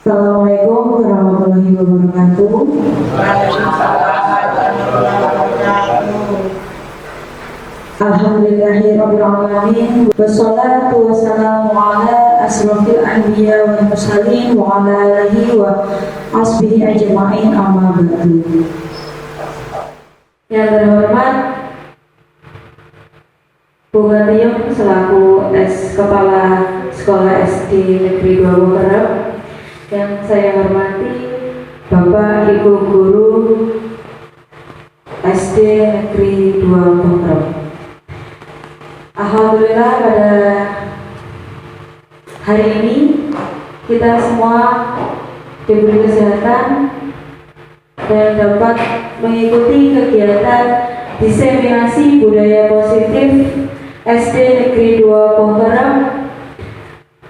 Assalamualaikum warahmatullahi wabarakatuh. Alhamdulillahirabbil alamin wassalatu wassalamu ala asrofil anbiya wal mursalin wa ala alihi wa asbihi ajma'in amma ba'du. Yang terhormat Bu Gatiyum selaku Kepala Sekolah SD Negeri 2 Bokerep, yang saya hormati Bapak Ibu Guru SD Negeri 2 Bokerep. Alhamdulillah pada hari ini kita semua diberi kesehatan dan dapat mengikuti kegiatan diseminasi budaya positif SD Negeri 2 Bokerep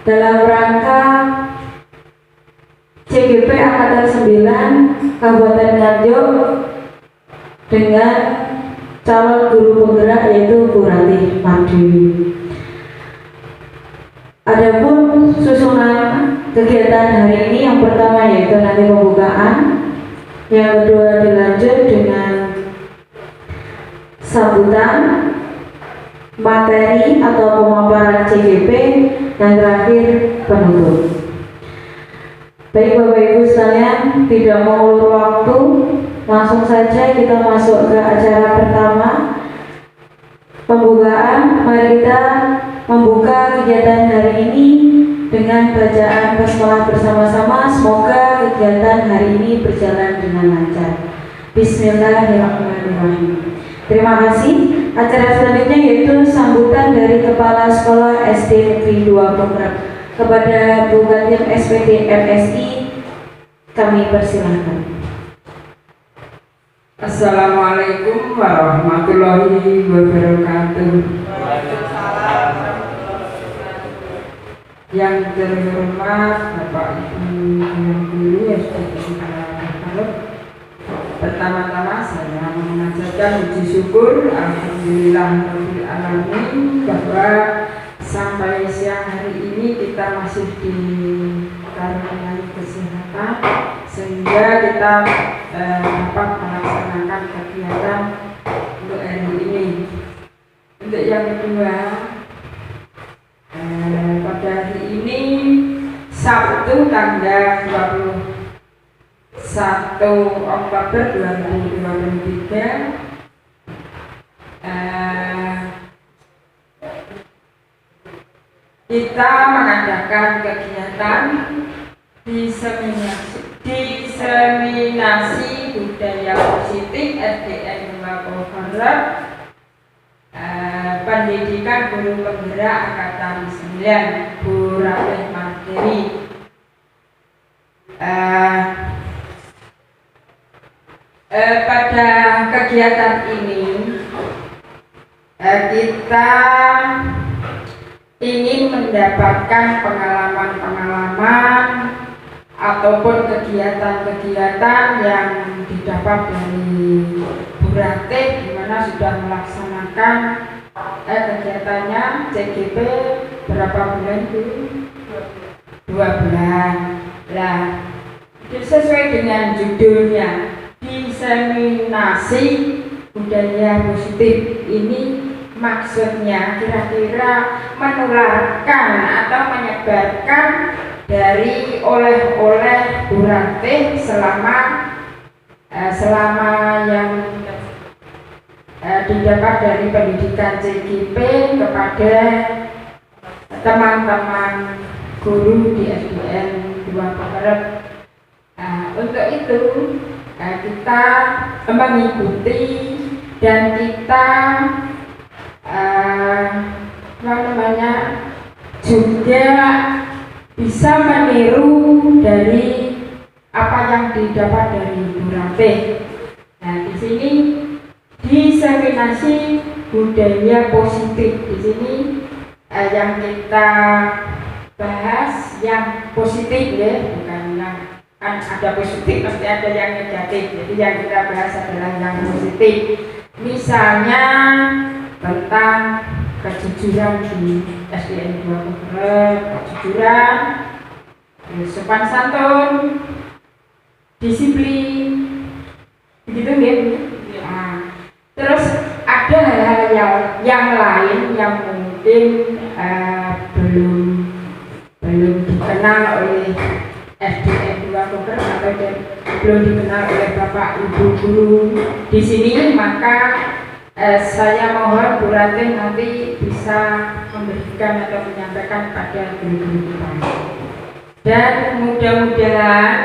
dalam rangka CGP Angkatan 9 Kabupaten Nganjuk dengan calon guru penggerak yaitu Bu Ratih Mardewi. Adapun susunan kegiatan hari ini, yang pertama yaitu nanti pembukaan, yang kedua dilanjut dengan sambutan, materi atau pemaparan CGP, dan terakhir penutup. Baik Bapak Ibu sekalian, tidak mengulur waktu, langsung saja kita masuk ke acara pertama, pembukaan. Mari kita membuka kegiatan hari ini dengan bacaan basmalah bersama-sama. Semoga kegiatan hari ini berjalan dengan lancar. Bismillahirrahmanirrahim. Terima kasih. Acara selanjutnya yaitu sambutan dari Kepala Sekolah SD Negeri 2 Bokerep. Kepada Bu Gatiyum SPD MSI kami persilahkan. Assalamualaikum warahmatullahi wabarakatuh. Yang terhormat Bapak Ibu guru SD Bokerep, pertama-tama saya mengajarkan puji syukur alhamdulillahirabbil alamin bahwa sampai siang hari ini kita masih dikaruniai kesehatan sehingga kita dapat melaksanakan kegiatan untuk hari ini. Untuk yang kedua, pada hari ini Sabtu tanggal 21 Oktober 2023 kita mengadakan kegiatan diseminasi budaya positif SDN 2 Bokerep, pendidikan guru penggerak angkatan 9 Bu Ratih Mardewi. Pada kegiatan ini kita ingin mendapatkan pengalaman-pengalaman ataupun kegiatan-kegiatan yang didapat dari Bu Ratih, di mana sudah melaksanakan kegiatannya CGP berapa bulan Bu? 2 bulan. Nah, sesuai dengan judulnya diseminasi budaya positif ini, maksudnya kira-kira menularkan atau menyebarkan dari oleh-oleh Bu Ratih selama yang didapat dari pendidikan CGP kepada teman-teman guru di SDN 2 Bokerep. Untuk itu kita mengikuti dan kita juga bisa meniru dari apa yang didapat dari Bu Ratih. Nah, di sini diseminasi budaya positif. Di sini yang kita bahas yang positif ya, bukan yang kan ada positif pasti ada yang negatif. Jadi yang kita bahas adalah yang positif. Misalnya tentang kejujuran di SDN 2 Bokerep, kejujuran sopan santun, disiplin, begitu ya. Nah, terus ada hal-hal yang lain yang mungkin belum dikenal oleh SDN 2 Boker atau belum dikenal oleh Bapak Ibu guru di sini, maka saya mohon Bu Ranting nanti bisa memberikan atau menyampaikan pada guru-guru kita. Dan mudah-mudahan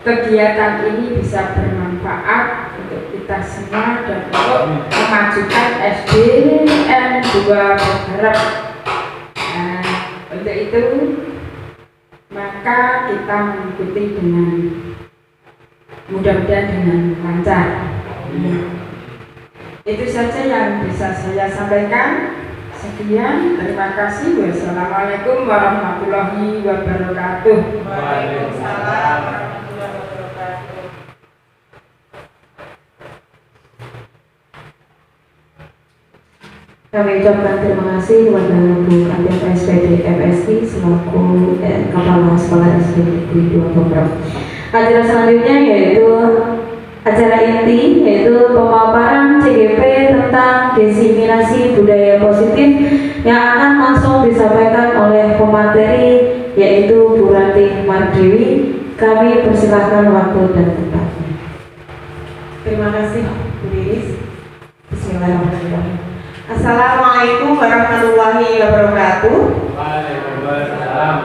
kegiatan ini bisa bermanfaat untuk kita semua dan untuk memajukan SDN 2 Boker. Untuk itu maka kita mengikuti dengan mudah-mudahan dengan lancar. Itu saja yang bisa saya sampaikan. Sekian, terima kasih. Wassalamualaikum warahmatullahi wabarakatuh. Waalaikumsalam warahmatullahi wabarakatuh. Kami ucapkan terima kasih kepada Bu Kadep SPD FSI selaku Kepala Sekolah SD Negeri 2 Boker. Acara selanjutnya yaitu acara inti, yaitu pemaparan CGP tentang diseminasi budaya positif yang akan langsung disampaikan oleh pemateri yaitu Bu Ranting Mardewi. Kami persilahkan waktu dan tempatnya. Terima kasih Bu Lilis. Bismillahirrahmanirrahim. Assalamualaikum warahmatullahi wabarakatuh. Waalaikumsalam.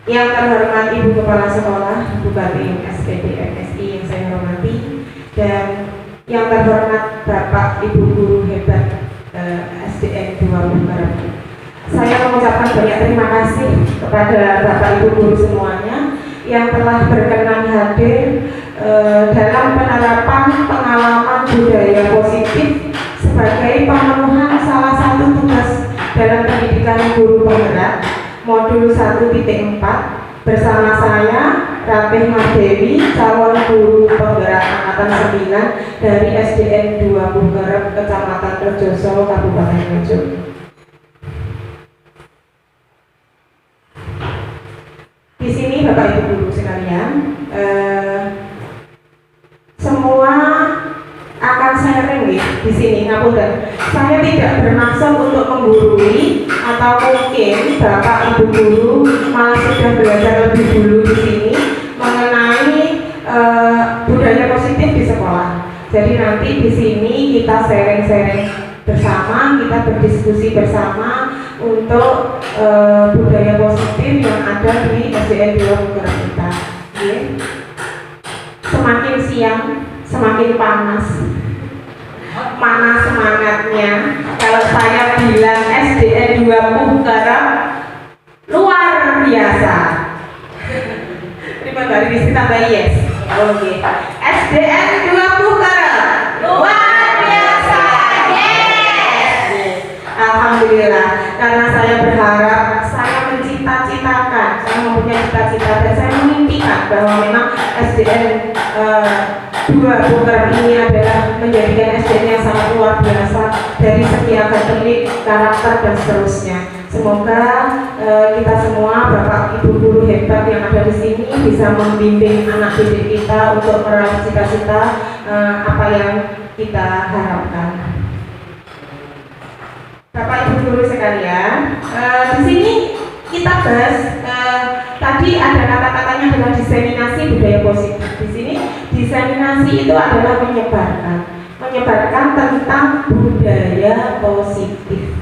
Yang terhormat Ibu Kepala Sekolah, Bu Kadep SPD FSI yang saya hormati, dan yang terhormat Bapak Ibu Guru hebat SDN 2 Boker. Saya mengucapkan banyak terima kasih kepada Bapak Ibu Guru semuanya yang telah berkenan hadir dalam penerapan pengalaman budaya positif sebagai pemenuhan salah satu tugas dalam pendidikan guru penggerak modul 1.4 bersama saya Ratih Mardewi, calon guru penggerak angkatan 9 dari SDN 2 Boker, Kecamatan Rejoso, Kabupaten Nganjuk. Di sini Bapak Ibu guru sekalian, semua akan sharing di sini, ngapunten. Saya tidak bermaksud untuk menggurui atau mungkin Bapak Ibu guru malah sudah belajar lebih dulu di sini mengenai budaya positif di sekolah. Jadi nanti di sini kita sharing-sharing bersama, kita berdiskusi bersama untuk budaya positif yang ada di SDN 2 Boker kita. Semakin siang semakin panas. Mana semangatnya kalau saya bilang SDN 2 Boker luar biasa. Terima kasih tambah yes. Oke. SDN 2 Boker luar biasa. Yes. Alhamdulillah, karena saya berharap, saya mencita-citakan, saya mempunyai cita-cita dan saya memimpikan bahwa memang SDN 2 Boker ini adalah menjadikan SDN yang sangat luar biasa dari segi akademik, karakter dan seterusnya. Semoga kita semua Bapak Ibu guru hebat yang ada di sini bisa membimbing anak didik kita untuk meraih cita-cita apa yang kita harapkan. Bapak Ibu guru sekalian, di sini kita bahas tadi ada kata-katanya adalah diseminasi budaya positif. Di sini diseminasi itu adalah menyebarkan tentang budaya positif.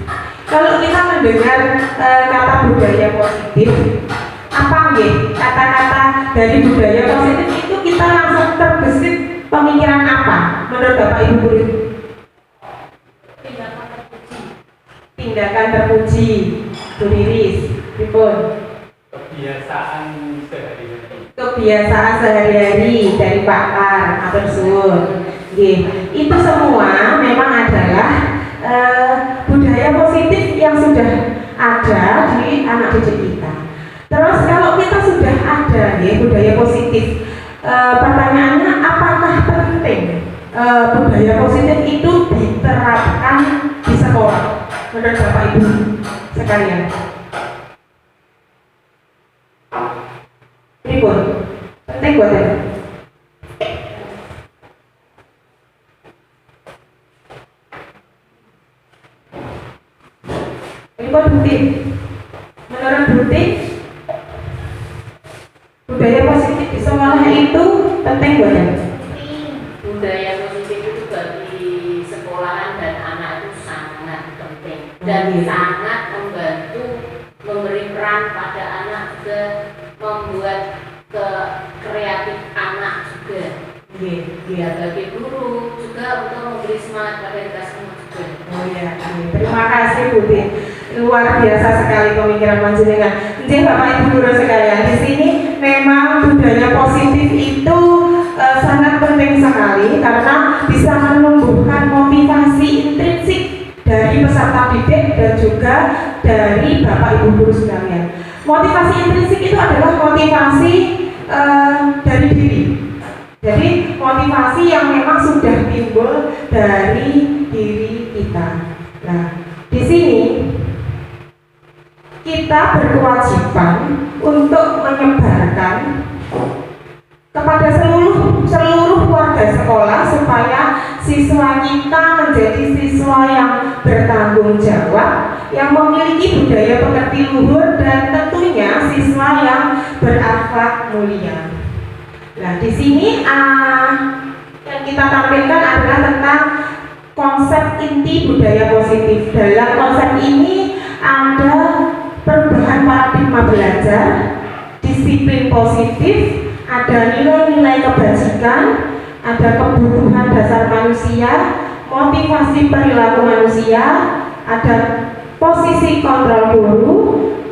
Kalau kita mendengar kata budaya positif, apa nggih? Kata-kata dari budaya positif itu kita langsung terbesit pemikiran apa? Menurut Bapak Ibu guru? Tindakan terpuji. Bu Riris, Ripun. Kebiasaan sehari-hari. Kebiasaan sehari-hari dari pakar atau suwun. Itu semua memang adalah budaya positif yang sudah ada di anak didik kita. Terus kalau kita sudah ada budaya positif, pertanyaannya apakah penting budaya positif itu diterapkan di sekolah menurut Bapak Ibu sekalian? boten? Ini kok bukti? Menurut bukti, budaya positif di sekolah itu penting boten? Budaya positif itu bagi sekolahan dan anak itu sangat penting dan sangat membantu memberi peran pada anak juga, membuat kreatif anak juga. Ya bagi guru juga untuk memberi semangat pada kita semua juga. Oh ya, terima kasih Bu Tin. Luar biasa sekali pemikiran panjenengan. Jadi Bapak Ibu guru sekalian, di sini memang budaya positif itu sangat penting sekali karena bisa menumbuhkan motivasi intrinsik dari peserta didik dan juga dari Bapak Ibu guru sekalian. Motivasi intrinsik itu adalah motivasi dari diri. Jadi motivasi yang memang sudah timbul dari diri kita. Nah, di sini kita berkewajiban untuk menyebarkan kepada seluruh warga sekolah supaya siswa kita menjadi siswa yang bertanggung jawab, yang memiliki budaya pekerti luhur dan tentunya siswa yang berakhlak mulia. Nah, di sini yang kita tampilkan adalah tentang konsep inti budaya positif. Dalam konsep ini ada perubahan paradigma belajar, disiplin positif, ada nilai-nilai kebajikan, ada kebutuhan dasar manusia, motivasi perilaku manusia, ada posisi kontrol guru,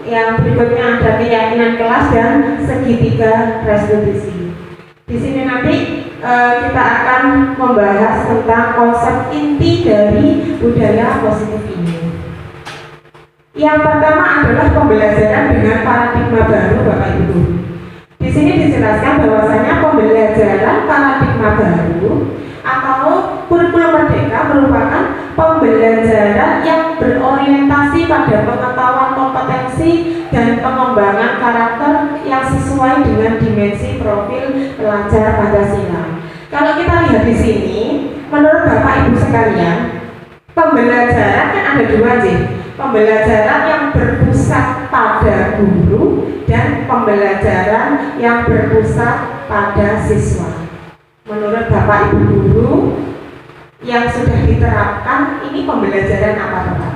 yang berikutnya ada keyakinan kelas dan segitiga restitusi. Di sini nanti kita akan membahas tentang konsep inti dari budaya positif ini. Yang pertama adalah pembelajaran dengan paradigma baru, Bapak Ibu. Di sini dijelaskan bahwasanya pembelajaran paradigma baru atau kurikulum merdeka merupakan pembelajaran yang berorientasi pada pengetahuan kompetensi dan pengembangan karakter yang sesuai dengan dimensi profil pelajar Pancasila. Kalau kita lihat di sini, menurut Bapak Ibu sekalian, pembelajaran kan ada dua sih. Pembelajaran yang berpusat pada guru dan pembelajaran yang berpusat pada siswa. Menurut Bapak Ibu guru yang sudah diterapkan, ini pembelajaran apa Bapak?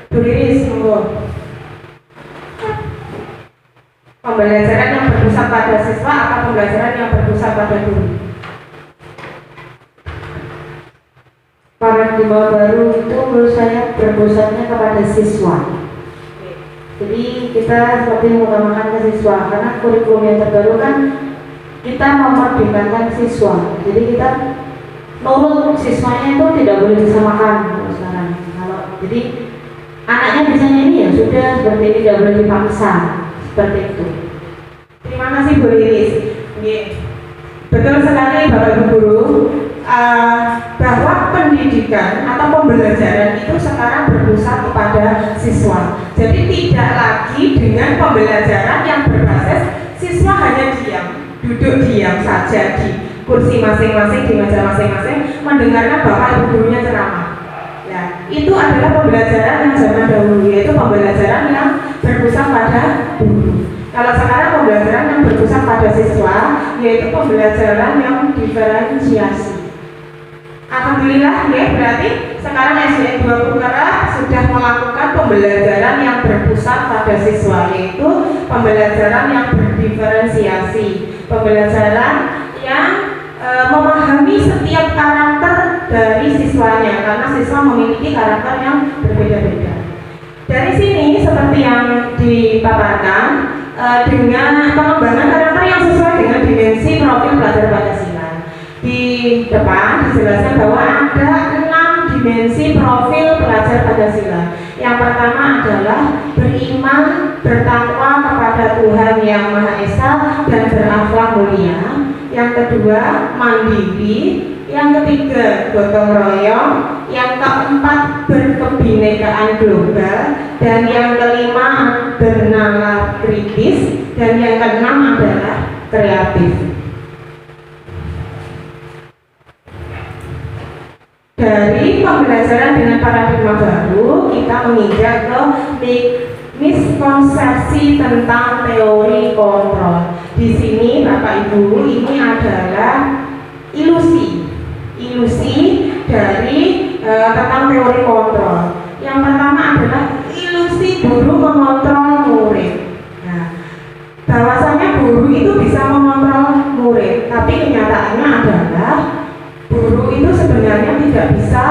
Bu Riris, monggo. Pembelajaran yang berpusat pada siswa atau pembelajaran yang berpusat pada guru? Paradigma baru itu menurut saya berpusatnya kepada siswa. Jadi kita seperti mengutamakan ke siswa karena kurikulum yang terbaru kan kita memerdekakan siswa. Jadi kita nurut siswanya itu tidak boleh disamakan sekarang. Jadi anaknya bisa ini ya sudah seperti ini, tidak boleh dipaksa seperti itu. Terima kasih Bu Riris. Betul sekali Bapak Ibu guru. Bahwa pendidikan atau pembelajaran itu sekarang berpusat kepada siswa. Jadi tidak lagi dengan pembelajaran yang berbasis siswa hanya diam, duduk diam saja di kursi masing-masing, di meja masing-masing, mendengarkan Bapak Ibu gurunya ceramah. Ya, itu adalah pembelajaran yang zaman dahulu, yaitu pembelajaran yang berpusat pada guru. Kalau sekarang pembelajaran yang berpusat pada siswa, yaitu pembelajaran yang diferensiasi. Alhamdulillah ya, berarti sekarang SDN 2 Putra sudah melakukan pembelajaran yang berpusat pada siswa, yaitu pembelajaran yang berdiferensiasi, pembelajaran yang memahami setiap karakter dari siswanya, karena siswa memiliki karakter yang berbeda-beda. Dari sini seperti yang dipaparkan, dengan pengembangan karakter yang sesuai dengan dimensi profil pelajar Pancasila. Di depan dijelaskan bahwa ada 6 dimensi profil pelajar Pancasila. Yang pertama adalah beriman, bertakwa kepada Tuhan Yang Maha Esa dan berakhlak mulia. Yang kedua, mandiri, yang ketiga gotong royong, yang keempat berkebinekaan global, dan yang kelima bernalar kritis, dan yang keenam adalah kreatif. Dari pembelajaran dengan paradigma baru, kita menginjak ke miskonsepsi tentang teori kontrol. Di sini Bapak Ibu, ini adalah ilusi dari tentang teori kontrol. Yang pertama adalah ilusi guru mengontrol murid. Nah, bahwasanya guru itu bisa mengontrol murid, tapi kenyataannya adalah guru itu sebenarnya tidak bisa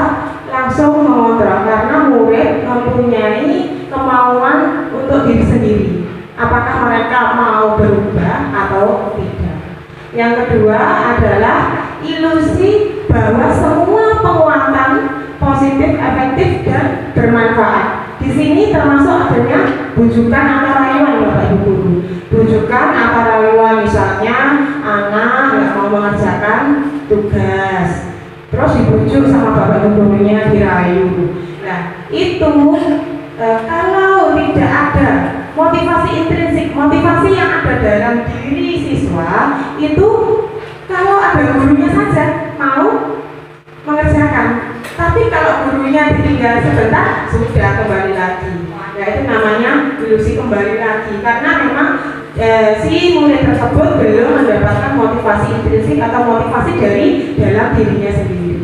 langsung mengontrol karena murid mempunyai kemauan untuk diri sendiri. Apakah mereka mau berubah atau tidak? Yang kedua adalah ilusi bahwa semua penguatan positif, efektif, dan bermanfaat. Di sini termasuk adanya bujukan atau rayuan Bapak Ibu guru. Bujukan atau rayuan, misalnya anak nggak mau mengerjakan tugas, terus dibujuk sama bapak ibu gurunya, dirayu. Nah itu kalau tidak ada motivasi intrinsik, motivasi yang ada dalam diri siswa itu, kalau ada gurunya saja mau mengerjakan, tapi kalau gurunya ditinggal sebentar sudah kembali lagi. Nah itu namanya ilusi kembali lagi, karena memang si murid tersebut belum mendapatkan motivasi intrinsik atau motivasi dari dalam dirinya sendiri.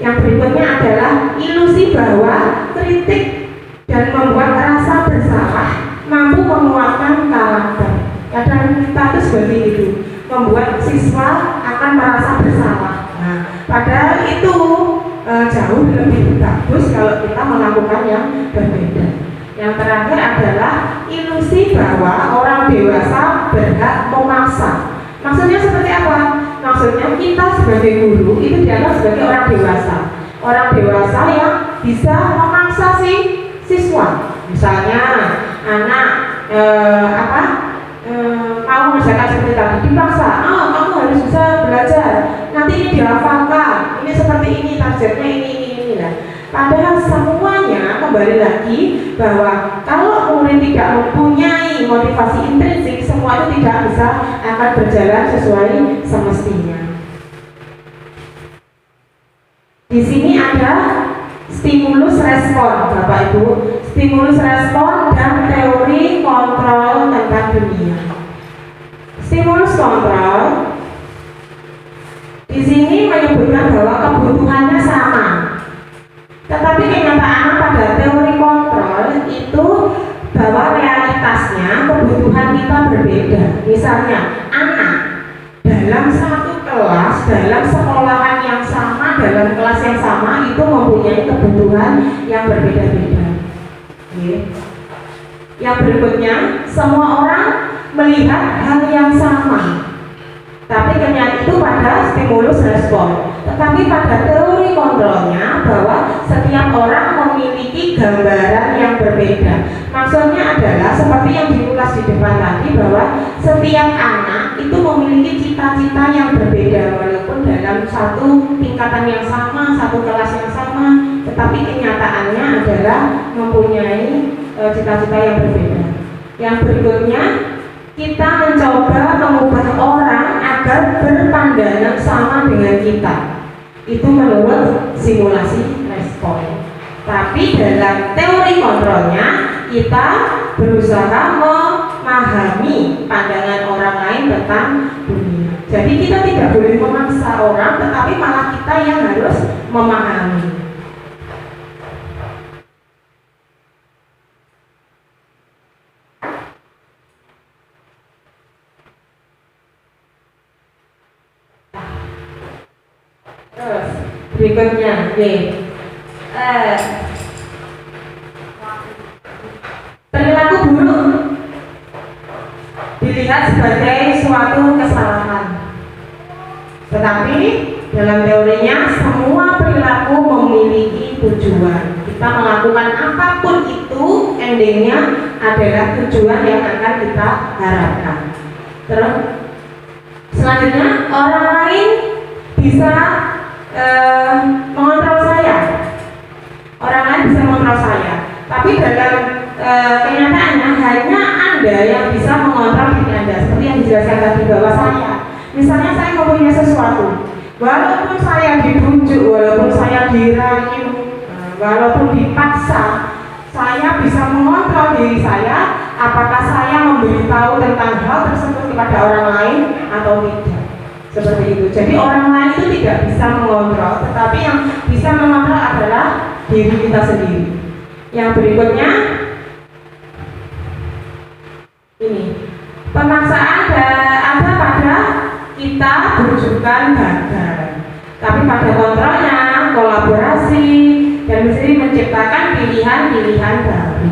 Yang berikutnya adalah ilusi bahwa kritik dan membuat rasa bersalah mampu menguatkan karakter. Kadang kita itu seperti itu, membuat siswa akan merasa bersalah. Nah, padahal itu jauh lebih bagus kalau kita melakukan yang berbeda. Yang terakhir adalah ilusi bahwa orang dewasa berhak memaksa. Maksudnya seperti apa? Maksudnya kita sebagai guru itu dianggap sebagai orang dewasa. Orang dewasa yang bisa memaksa si siswa. Misalnya anak mau mengerjakan seperti tadi, dipaksa, kamu harus bisa belajar, nanti ini dihafalkan, ini seperti ini, targetnya ini lah. Padahal semuanya kembali lagi bahwa kalau murid tidak mempunyai motivasi intrinsik, semua itu tidak bisa akan berjalan sesuai semestinya. Di sini ada stimulus respon, Bapak Ibu, stimulus respon dan teori kontrol tentang dunia. Stimulus kontrol di sini menyebutkan bahwa kebutuhannya sama. Tetapi kenyataannya pada teori kontrol itu bahwa realitasnya kebutuhan kita berbeda. Misalnya anak dalam satu kelas, dalam sekolahan yang sama, dalam kelas yang sama itu mempunyai kebutuhan yang berbeda-beda. Yang berikutnya, semua orang melihat hal yang sama. Tapi kenyataan itu pada stimulus respon. Tetapi pada teori kontrolnya bahwa setiap orang memiliki gambaran yang berbeda. Maksudnya adalah seperti yang diulas di depan tadi, bahwa setiap anak itu memiliki cita-cita yang berbeda walaupun dalam satu tingkatan yang sama, satu kelas yang sama, tetapi kenyataannya adalah mempunyai cita-cita yang berbeda. Yang berikutnya, kita mencoba mengubah orang agar berpandangan sama dengan kita. Itu menurut simulasi respon. Tapi dalam teori kontrolnya, kita berusaha memahami pandangan orang lain tentang dunia. Jadi kita tidak boleh memaksa orang, tetapi malah kita yang harus memahami. Terus berikutnya, perilaku buruk dilihat sebagai suatu kesalahan. Tetapi dalam teorinya semua perilaku memiliki tujuan. Kita melakukan apapun itu, endingnya adalah tujuan yang akan kita harapkan. Terus selanjutnya, orang lain bisa mengontrol saya. Orang lain bisa mengontrol saya, tapi dalam kenyataannya hanya Anda yang bisa mengontrol diri Anda. Seperti yang dijelaskan tadi bahwa saya, misalnya saya mempunyai sesuatu, walaupun saya dibujuk, walaupun saya dirayu, walaupun dipaksa, saya bisa mengontrol diri saya. Apakah saya memberitahu tentang hal tersebut kepada orang lain atau tidak? Seperti itu. Jadi orang lain itu tidak bisa mengontrol, tetapi yang bisa mengontrol adalah diri kita sendiri. Yang berikutnya ini, pemaksaan ada pada kita bujukan gagal, tapi pada kontrolnya kolaborasi dan mesti menciptakan pilihan-pilihan baru.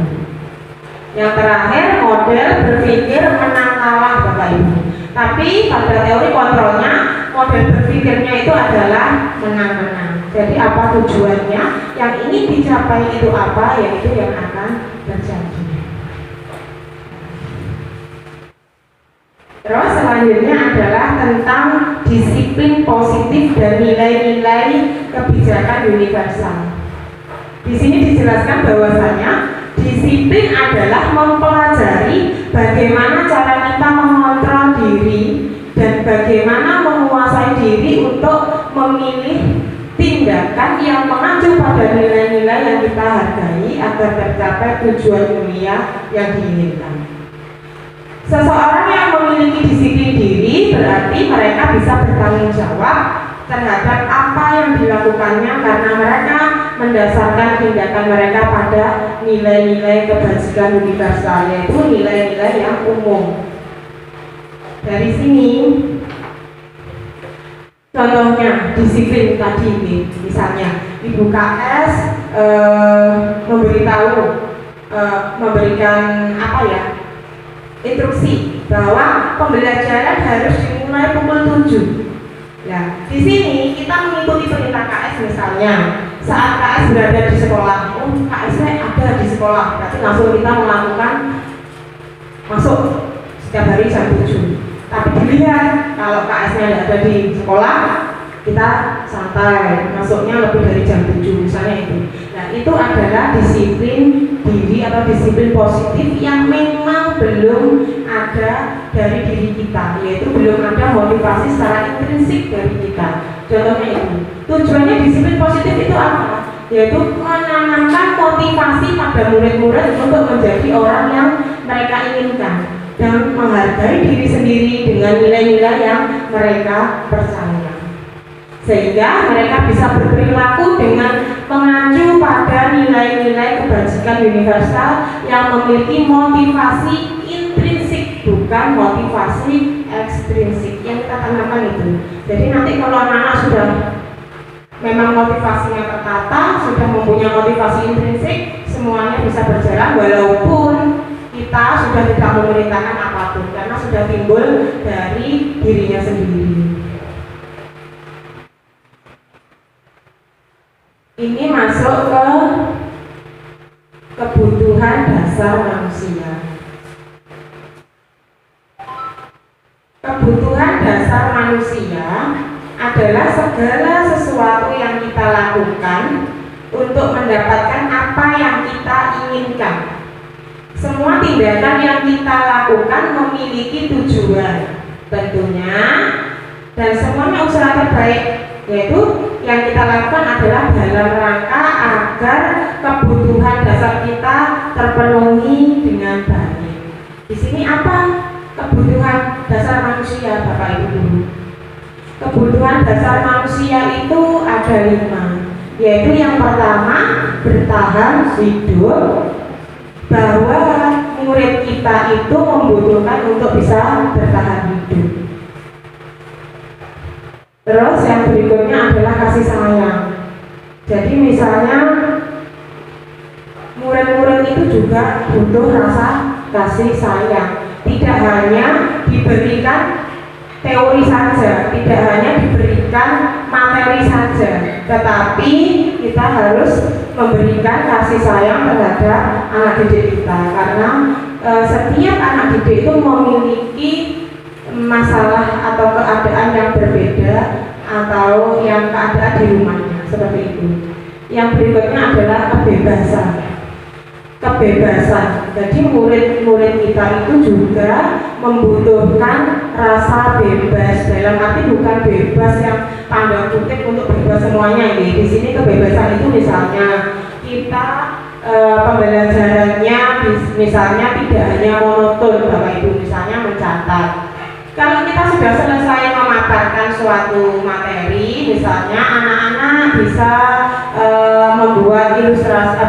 Yang terakhir, model berpikir menang kalah Bapak Ibu. Tapi pada teori kontrolnya, model berpikirnya itu adalah menang-menang. Jadi apa tujuannya? Yang ingin dicapai itu apa? Yaitu yang akan terjadi. Terus selanjutnya adalah tentang disiplin positif dan nilai-nilai kebijakan universal. Di sini dijelaskan bahwasanya disiplin adalah mempelajari bagaimana cara kita mengontrol diri dan bagaimana menguasai diri untuk memilih tindakan yang mengacu pada nilai-nilai yang kita hargai agar tercapai tujuan mulia yang diinginkan. Seseorang yang memiliki disiplin diri berarti mereka bisa bertanggung jawab terhadap apa yang dilakukannya karena mereka mendasarkan tindakan mereka pada nilai-nilai kebajikan universal, yaitu nilai-nilai yang umum. Dari sini contohnya disiplin tadi ini, misalnya Ibu KS memberikan apa ya, instruksi bahwa pembelajaran harus dimulai pukul 7. Ya, di sini kita mengikuti perintah KS misalnya. Saat KS berada di sekolah, KS ada di sekolah, berarti langsung kita melakukan masuk setiap hari jam 7. Tapi dilihat kalau KS-nya tidak ada di sekolah, kita santai, masuknya lebih dari jam 7 misalnya itu. Nah, itu adalah disiplin diri atau disiplin positif yang memang belum ada dari diri kita, yaitu belum ada motivasi secara intrinsik dari kita. Contohnya itu, tujuannya disiplin positif itu apa? Yaitu menanamkan motivasi pada murid-murid untuk menjadi orang yang mereka inginkan dan menghargai diri sendiri dengan nilai-nilai yang mereka percaya, sehingga mereka bisa berperilaku dengan mengacu pada nilai-nilai kebajikan universal yang memiliki motivasi intrinsik, bukan motivasi ekstrinsik yang kita tanamkan itu. Jadi nanti kalau anak-anak sudah memang motivasinya tertata, sudah mempunyai motivasi intrinsik, semuanya bisa berjalan walaupun kita sudah tidak memerintahkan apapun karena sudah timbul dari dirinya sendiri. Ini masuk ke kebutuhan dasar manusia. Kebutuhan dasar manusia adalah segala sesuatu yang kita lakukan untuk mendapatkan apa yang kita inginkan. Semua tindakan yang kita lakukan memiliki tujuan tentunya, dan semuanya usaha terbaik, yaitu yang kita lakukan adalah dalam rangka agar kebutuhan dasar kita terpenuhi dengan baik. Di sini apa kebutuhan dasar manusia, Bapak Ibu Guru? Kebutuhan dasar manusia itu ada 5, yaitu yang pertama bertahan hidup, bahwa murid kita itu membutuhkan untuk bisa bertahan hidup. Terus yang berikutnya adalah kasih sayang. Jadi misalnya murid-murid itu juga butuh rasa kasih sayang. Tidak hanya diberikan teori saja, tidak hanya diberikan materi saja, tetapi kita harus memberikan kasih sayang terhadap anak didik kita, karena setiap anak didik itu memiliki masalah atau keadaan yang berbeda, atau yang keadaan di rumahnya, seperti itu. Yang berikutnya adalah kebebasan. Jadi murid-murid kita itu juga membutuhkan rasa bebas, dalam arti bukan bebas yang tanda kutip untuk bebas semuanya ini. Di sini kebebasan itu misalnya kita pembelajarannya misalnya tidak hanya monoton Bapak Ibu, misalnya mencatat. Kalau kita sudah selesai memaparkan suatu materi, misalnya anak-anak bisa membuat ilustrasi,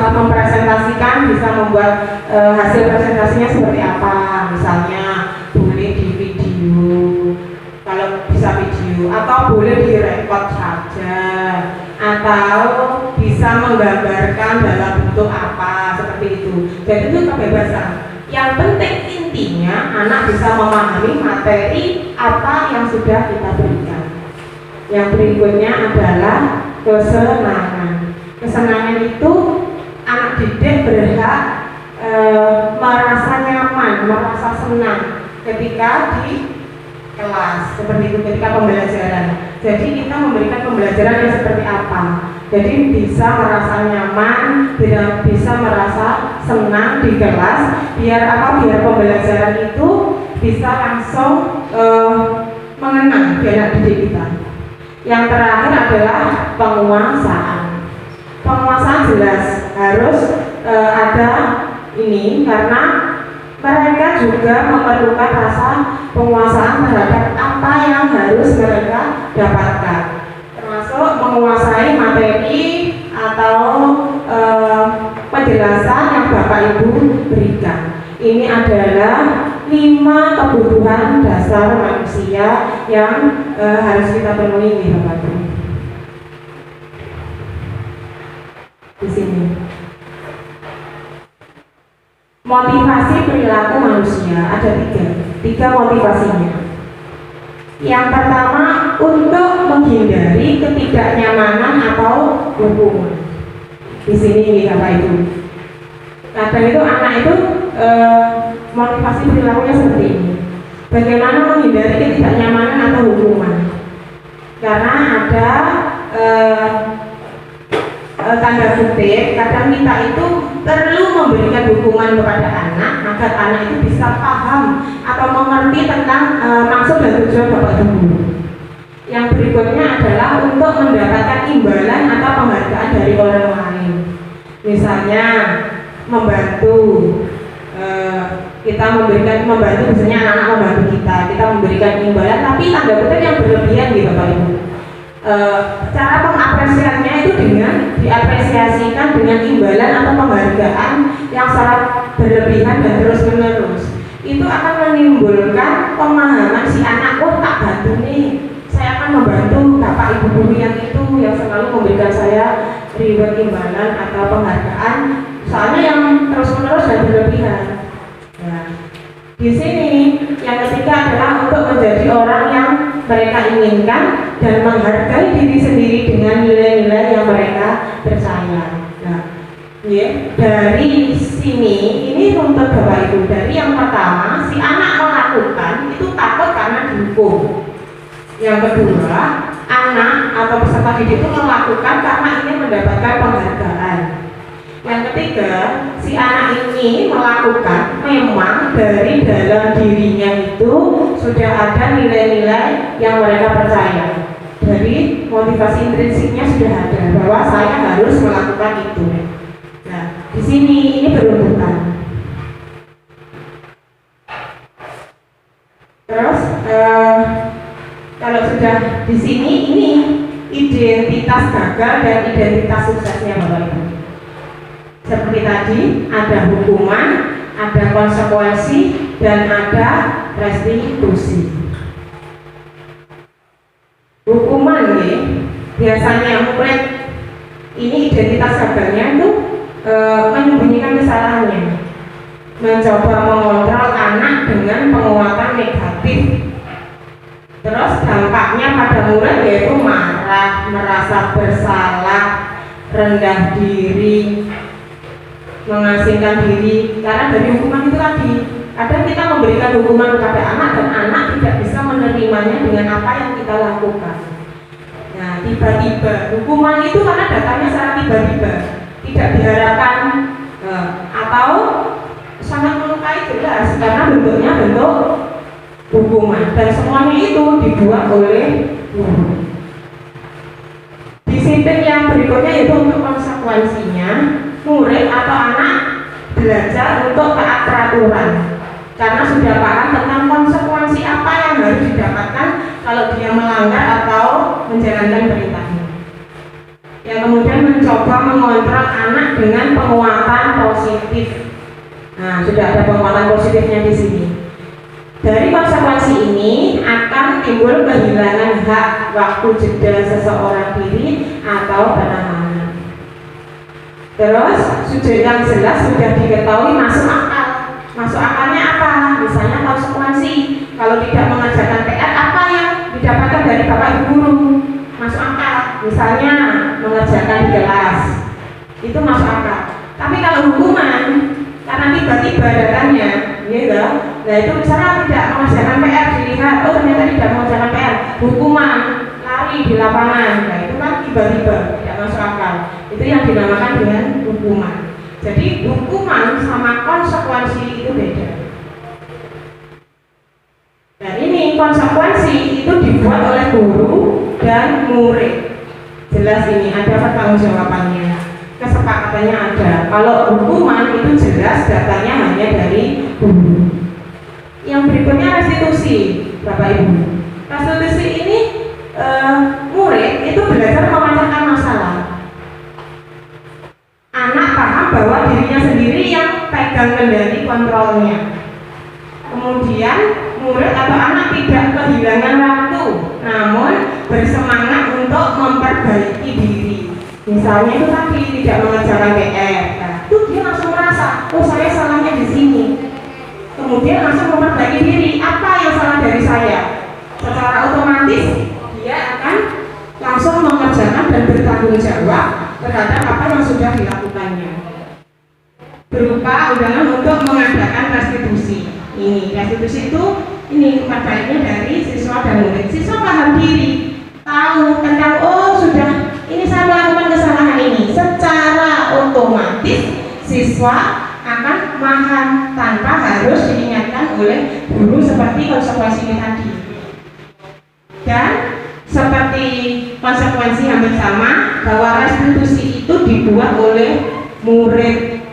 mempresentasikan, bisa membuat hasil presentasinya seperti apa, misalnya boleh di video, kalau bisa video, atau boleh direkod saja, atau bisa menggambarkan dalam bentuk apa, seperti itu. Jadi itu kebebasan. Yang penting intinya anak bisa memahami materi apa yang sudah kita berikan. Yang berikutnya adalah kesenangan. Kesenangan itu anak didik berhak merasa nyaman, merasa senang ketika di kelas, seperti itu, ketika pembelajaran. Jadi kita memberikan pembelajaran yang seperti apa. Jadi bisa merasa nyaman, bisa merasa senang di kelas, biar pembelajaran itu bisa langsung mengenang di anak didik kita. Yang terakhir adalah penguasaan. Penguasaan jelas harus ada ini, karena mereka juga memerlukan rasa penguasaan terhadap apa yang harus mereka dapatkan, termasuk menguasai materi atau penjelasan yang Bapak Ibu berikan. Ini adalah 5 kebutuhan dasar manusia yang harus kita penuhi di Bapak Ibu. Di sini. Motivasi perilaku manusia ada 3 motivasinya. Yang pertama, untuk menghindari ketidaknyamanan atau hukuman. Di sini Bapak Ibu. Kadang itu anak itu motivasi perilakunya seperti ini. Bagaimana menghindari ketidaknyamanan atau hukuman? Karena ada tanda kutip, kadang kita itu perlu memberikan hukuman kepada anak agar anak itu bisa paham atau mengerti tentang maksud dan tujuan Bapak Ibu. Yang berikutnya adalah untuk mendapatkan imbalan atau penghargaan dari orang lain. Misalnya membantu, kita membantu misalnya anak-anak membantu kita memberikan imbalan, tapi tanda kutip yang berlebihan gitu Bapak Ibu. Cara pengapresiasinya itu dengan diapresiasikan dengan imbalan atau penghargaan yang sangat berlebihan dan terus menerus. Itu akan menimbulkan pemahaman si anak, oh tak bantu nih, saya akan membantu bapak ibu guru yang itu yang selalu memberikan saya reward imbalan atau penghargaan, soalnya yang terus menerus dan berlebihan. Nah, di sini yang ketiga adalah untuk menjadi orang yang mereka inginkan dan menghargai diri sendiri dengan nilai-nilai yang mereka percaya. Nah, dari sini ini untuk Bapak Ibu. Dari yang pertama, si anak melakukan itu takut karena dihukum. Yang kedua, anak atau peserta didik itu melakukan karena ingin mendapatkan penghargaan. Yang ketiga, si anak ini melakukan memang dari dalam dirinya itu sudah ada nilai-nilai yang mereka percaya. Jadi motivasi intrinsiknya sudah ada bahwa saya harus melakukan itu. Nah, di sini ini beruntukan. Terus kalau sudah di sini ini identitas gagal dan identitas suksesnya Bapak Ibu. Seperti tadi, ada hukuman, ada konsekuensi, dan ada restitusi. Hukuman biasanya murid ini identitas gagalnya itu menyembunyikan kesalahannya, mencoba mengontrol anak dengan penguatan negatif. Terus dampaknya pada murid yaitu marah, merasa bersalah, rendah diri, mengasingkan diri. Karena dari hukuman itu tadi, kadang kita memberikan hukuman kepada anak dan anak tidak bisa menerimanya dengan apa yang kita lakukan. Nah, tiba-tiba hukuman itu karena datangnya secara tiba-tiba, tidak diharapkan atau sangat melukai jelas karena bentuknya bentuk hukuman dan semuanya itu dibuat oleh guru. Di titik yang berikutnya yaitu untuk konsekuensinya, murid atau anak belajar untuk taat peraturan karena sudah paham tentang konsekuensi apa yang harus didapatkan kalau dia melanggar atau menjalankan perintahnya. Yang kemudian mencoba mengontrol anak dengan penguatan positif. Nah, sudah ada penguatan positifnya di sini. Dari konsekuensi ini akan timbul kehilangan hak waktu jeda seseorang diri atau penahanan. Terus yang jelas sudah diketahui masuk akal. Masuk akalnya apa? Misalnya konsekuensi kalau tidak mengerjakan PR apa yang didapatkan dari bapak ibu guru? Masuk akal. Misalnya mengerjakan di kelas itu masuk akal. Tapi kalau hukuman karena tiba-tiba datangnya, gitu. Nah itu misalnya tidak mengerjakan PR dilihat, oh ternyata tidak mengerjakan PR, hukuman lari di lapangan, nah itu kan tiba-tiba tidak masuk akal. Itu yang dinamakan dengan hukuman. Jadi hukuman sama konsekuensi itu beda. Dan ini konsekuensi itu dibuat oleh guru dan murid. Jelas ini ada pertanggungjawabannya. Kesepakatannya ada. Kalau hukuman itu jelas datanya hanya dari guru. Yang berikutnya restitusi, Bapak Ibu. Restitusi ini murid itu belajar memecahkan masalah. Anak paham bahwa dirinya sendiri yang pegang kendali kontrolnya. Kemudian murid atau anak tidak kehilangan waktu, namun bersemangat untuk memperbaiki diri. Misalnya itu tadi tidak mengerjakan PR, nah, itu dia langsung merasa, oh saya salahnya di sini. Kemudian langsung memperbaiki diri, apa yang salah dari saya? Secara otomatis dia akan langsung mengerjakan dan bertanggung jawab terhadap apa yang sudah dilakukannya. Berupa undangan untuk mengadakan restitusi. Ini restitusi itu ini manfaatnya dari siswa dan murid. Siswa paham diri, tahu tentang oh sudah ini saya melakukan kesalahan ini, secara otomatis siswa akan paham tanpa harus diingatkan oleh guru seperti konsekuensinya tadi. Dan seperti konsekuensi hampir sama bahwa restitusi itu dibuat oleh murid,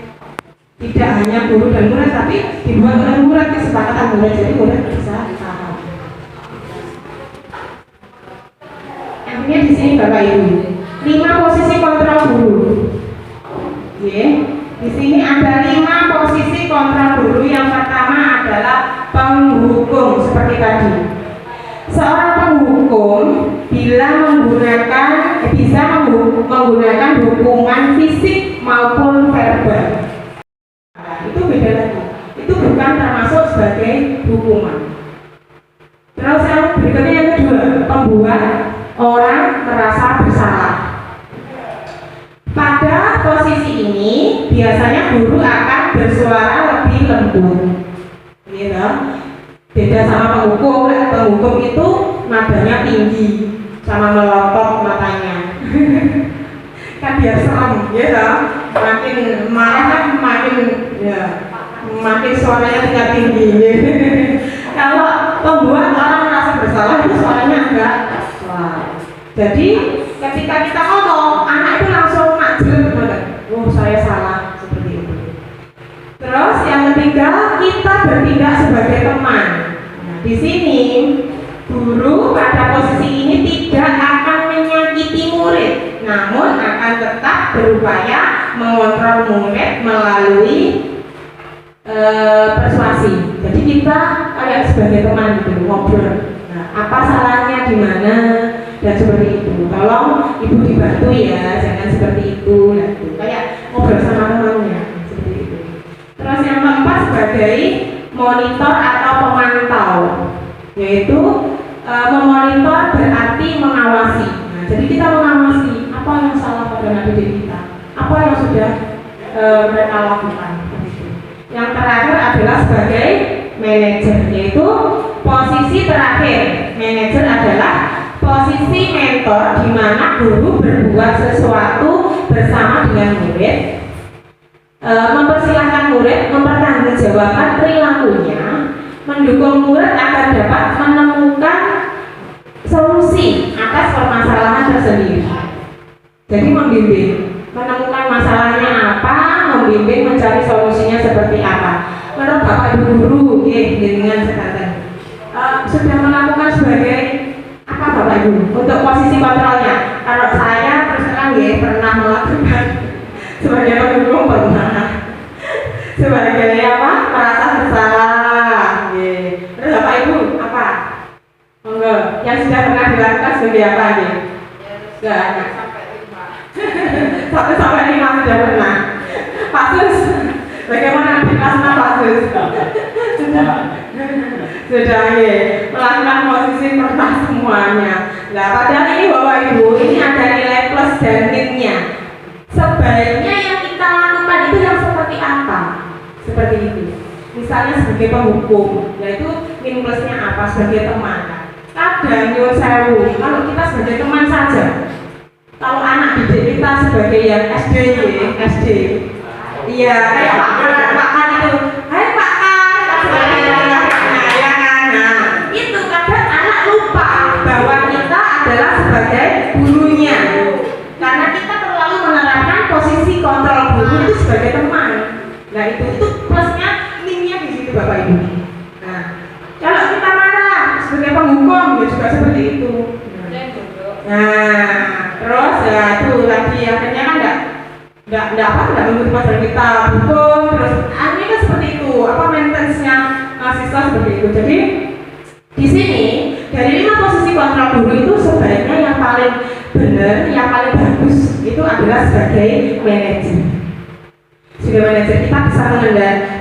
tidak hanya guru dan murid tapi dibuat oleh murid, kesepakatan murid, jadi murid bisa paham. Artinya di sini Bapak Ibu 5 posisi kontrol guru. Di sini ada 5 posisi kontrol guru. Yang pertama adalah penghukum seperti tadi. Seorang penghukum bila bisa menggunakan hukuman fisik maupun verbal. Nah, itu beda lagi. Itu bukan termasuk sebagai hukuman. Terus yang berikutnya yang kedua, membuat orang merasa bersalah. Pada posisi ini biasanya guru akan bersuara lebih lembut, gitu. Beda sama penghukum. Penghukum itu nadanya tinggi, sama melotot matanya. Kan biar serem, gitu. Makin marah kan makin suaranya tingkat tinggi. Kalau membuat orang merasa bersalah itu suaranya agak wah. Jadi ketika kita ngomong, anak itu langsung makjul, oh saya salah, seperti itu. Terus yang ketiga, kita bertindak sebagai teman. Nah, di sini guru pada posisi ini tidak akan menyakiti murid, namun akan tetap berupaya mengontrol murid melalui persuasi. Jadi kita kayak sebagai teman gitu, ngobrol. Nah, apa salahnya di mana? Dan seperti itu. Tolong ibu dibantu ya, jangan seperti itu. Nah, itu kayak ngobrol sama temannya seperti itu. Terus yang keempat sebagai monitor atau pemantau, yaitu memonitor berarti mengawasi. Nah, jadi kita mengawasi apa yang salah pada anak didik kita, apa yang sudah mereka lakukan. Yang terakhir adalah sebagai manajer, yaitu posisi terakhir. Manajer adalah posisi mentor di mana guru berbuat sesuatu bersama dengan murid, mempersilahkan murid mempertanggungjawabkan perilakunya, mendukung murid agar dapat menemukan solusi atas permasalahan tersendiri. Jadi membimbing, menemukan masalahnya apa, membimbing mencari solusinya seperti apa. Menurut Bapak Ibu guru, dengan sekarang sudah melakukan sebagai apa Bapak Ibu untuk posisi kontrolnya? Kalau saya terus terang pernah melakukan sebagai pendukung, pernah sebagai apa, merasa bersalah. Terus Bapak Ibu apa? Enggak, yang sudah pernah dilakukan sebagai apa nih? Enggak ada. Sampai 5 sudah pernah. Pak Sus, bagaimana di kelas 6 Pak Sus? Sudah melakukan posisi pernah semuanya. Nah, padahal ini Bapak Ibu, ini ada nilai plus dan minusnya. Sebaiknya yang kita lakukan itu yang seperti apa? Seperti itu. Misalnya sebagai penghukum, yaitu minus plusnya apa? Sebagai teman. Kadang nyuwun sewu, kalau kita sebagai teman saja, kalau anak didik kita sebagai yang SD, iya kayak Pak Kan itu, hai Pak Kan, ya kan, nah itu kadang anak lupa bahwa kita adalah sebagai gurunya, karena kita terlalu menerapkan posisi kontrol guru itu sebagai teman. Nah itu plusnya, minusnya di situ Bapak Ibu. Nah kalau kita marah sebagai penghukum ya juga seperti itu. Nah terus ya itu tadi akhirnya kan enggak mengikuti pelajaran kita hukum, terus akhirnya kan seperti itu, apa maintenance-nya mahasiswa seperti itu. Jadi di sini dari 5 posisi kontrol guru itu sebaiknya yang paling benar, yang paling bagus itu adalah sebagai manajer. Sebagai manajer kita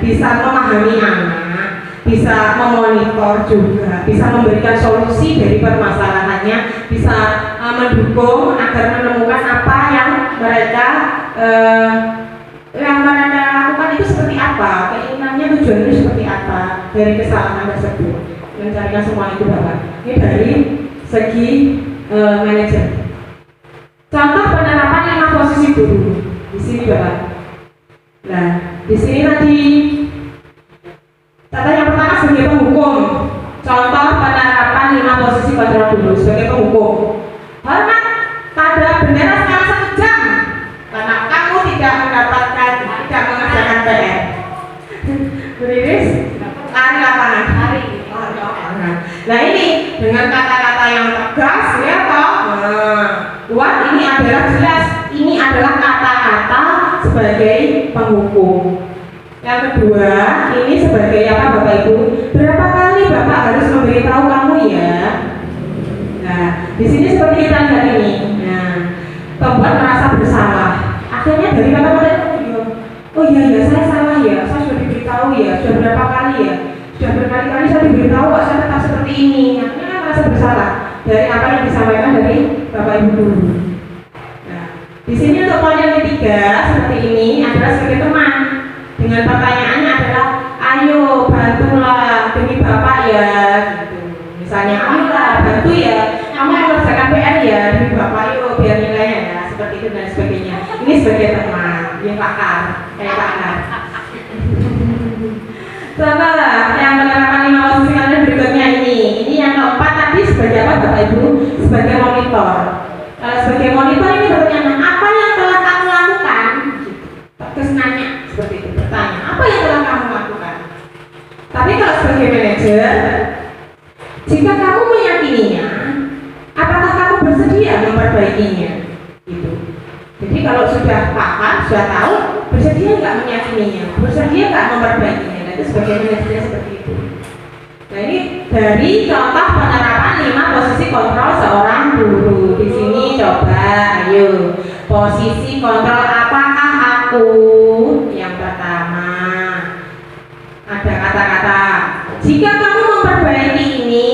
bisa memahami anak, bisa memonitor juga, bisa memberikan solusi dari permasalahannya, bisa mendukung agar menemukan apa yang mereka lakukan itu seperti apa, keinginannya, tujuannya seperti apa dari kesalahan tersebut, mencarikan semua itu Bapak. Ini dari segi manajer. Contoh penerapan 5 posisi guru di sini Bapak. Nah, di sini tadi contoh yang pertama sebagai penghukum. Contoh penerapan 5 posisi kontrol guru sebagai penghukum. Hormat pada bendera selama 1 jam karena kamu tidak mengerjakan PR. Beriris, lari lapangan. Nah ini dengan kata-kata yang tegas ya toh. Buat ini adalah jelas. Ini adalah kata-kata sebagai penghukum. Yang kedua, ini sebagai apa Bapak Ibu? Berapa kali Bapak harus memberitahu kamu ya? Nah, di sini seperti kita lihat ini. Nah, pembuat merasa bersalah. Akhirnya dari kata-kata itu, oh iya saya salah ya, saya sudah diberitahu ya, sudah berapa kali ya, sudah berkali-kali saya diberitahu kok saya tetap seperti ini. Akhirnya kan merasa bersalah dari apa yang disampaikan dari Bapak Ibu guru. Nah, di sini untuk poin yang ketiga seperti ini adalah sebagai teman. Dengan pertanyaannya adalah, ayo bantulah demi Bapak ya, gitu. Misalnya, ayolah bantu ya, kamu mengerjakan PR ya demi Bapak, yuk biar nilainya ya, seperti itu dan sebagainya. Ini sebagai teman, yang pakar, kayak pakar. Contoh yang penerapan 5 posisi kalian berikutnya ini yang keempat tadi sebagai apa Bapak Ibu? Sebagai monitor. Sebagai monitor ini bertanya, apa yang telah kamu lakukan? Terus nanya seperti itu, bertanya, apa yang telah kamu lakukan? Tapi kalau sebagai manajer, jika kamu meyakininya, apakah kamu bersedia memperbaikinya? Gitu. Jadi kalau sudah paham, sudah tahu, bersedia nggak meyakininya, bersedia nggak memperbaikinya? Nah, itu sebagai manajer seperti itu. Nah ini dari contoh penerapan 5 posisi kontrol seorang guru. Di sini coba, ayo posisi kontrol apakah aku? Yang pertama ada kata-kata, jika kamu memperbaiki ini,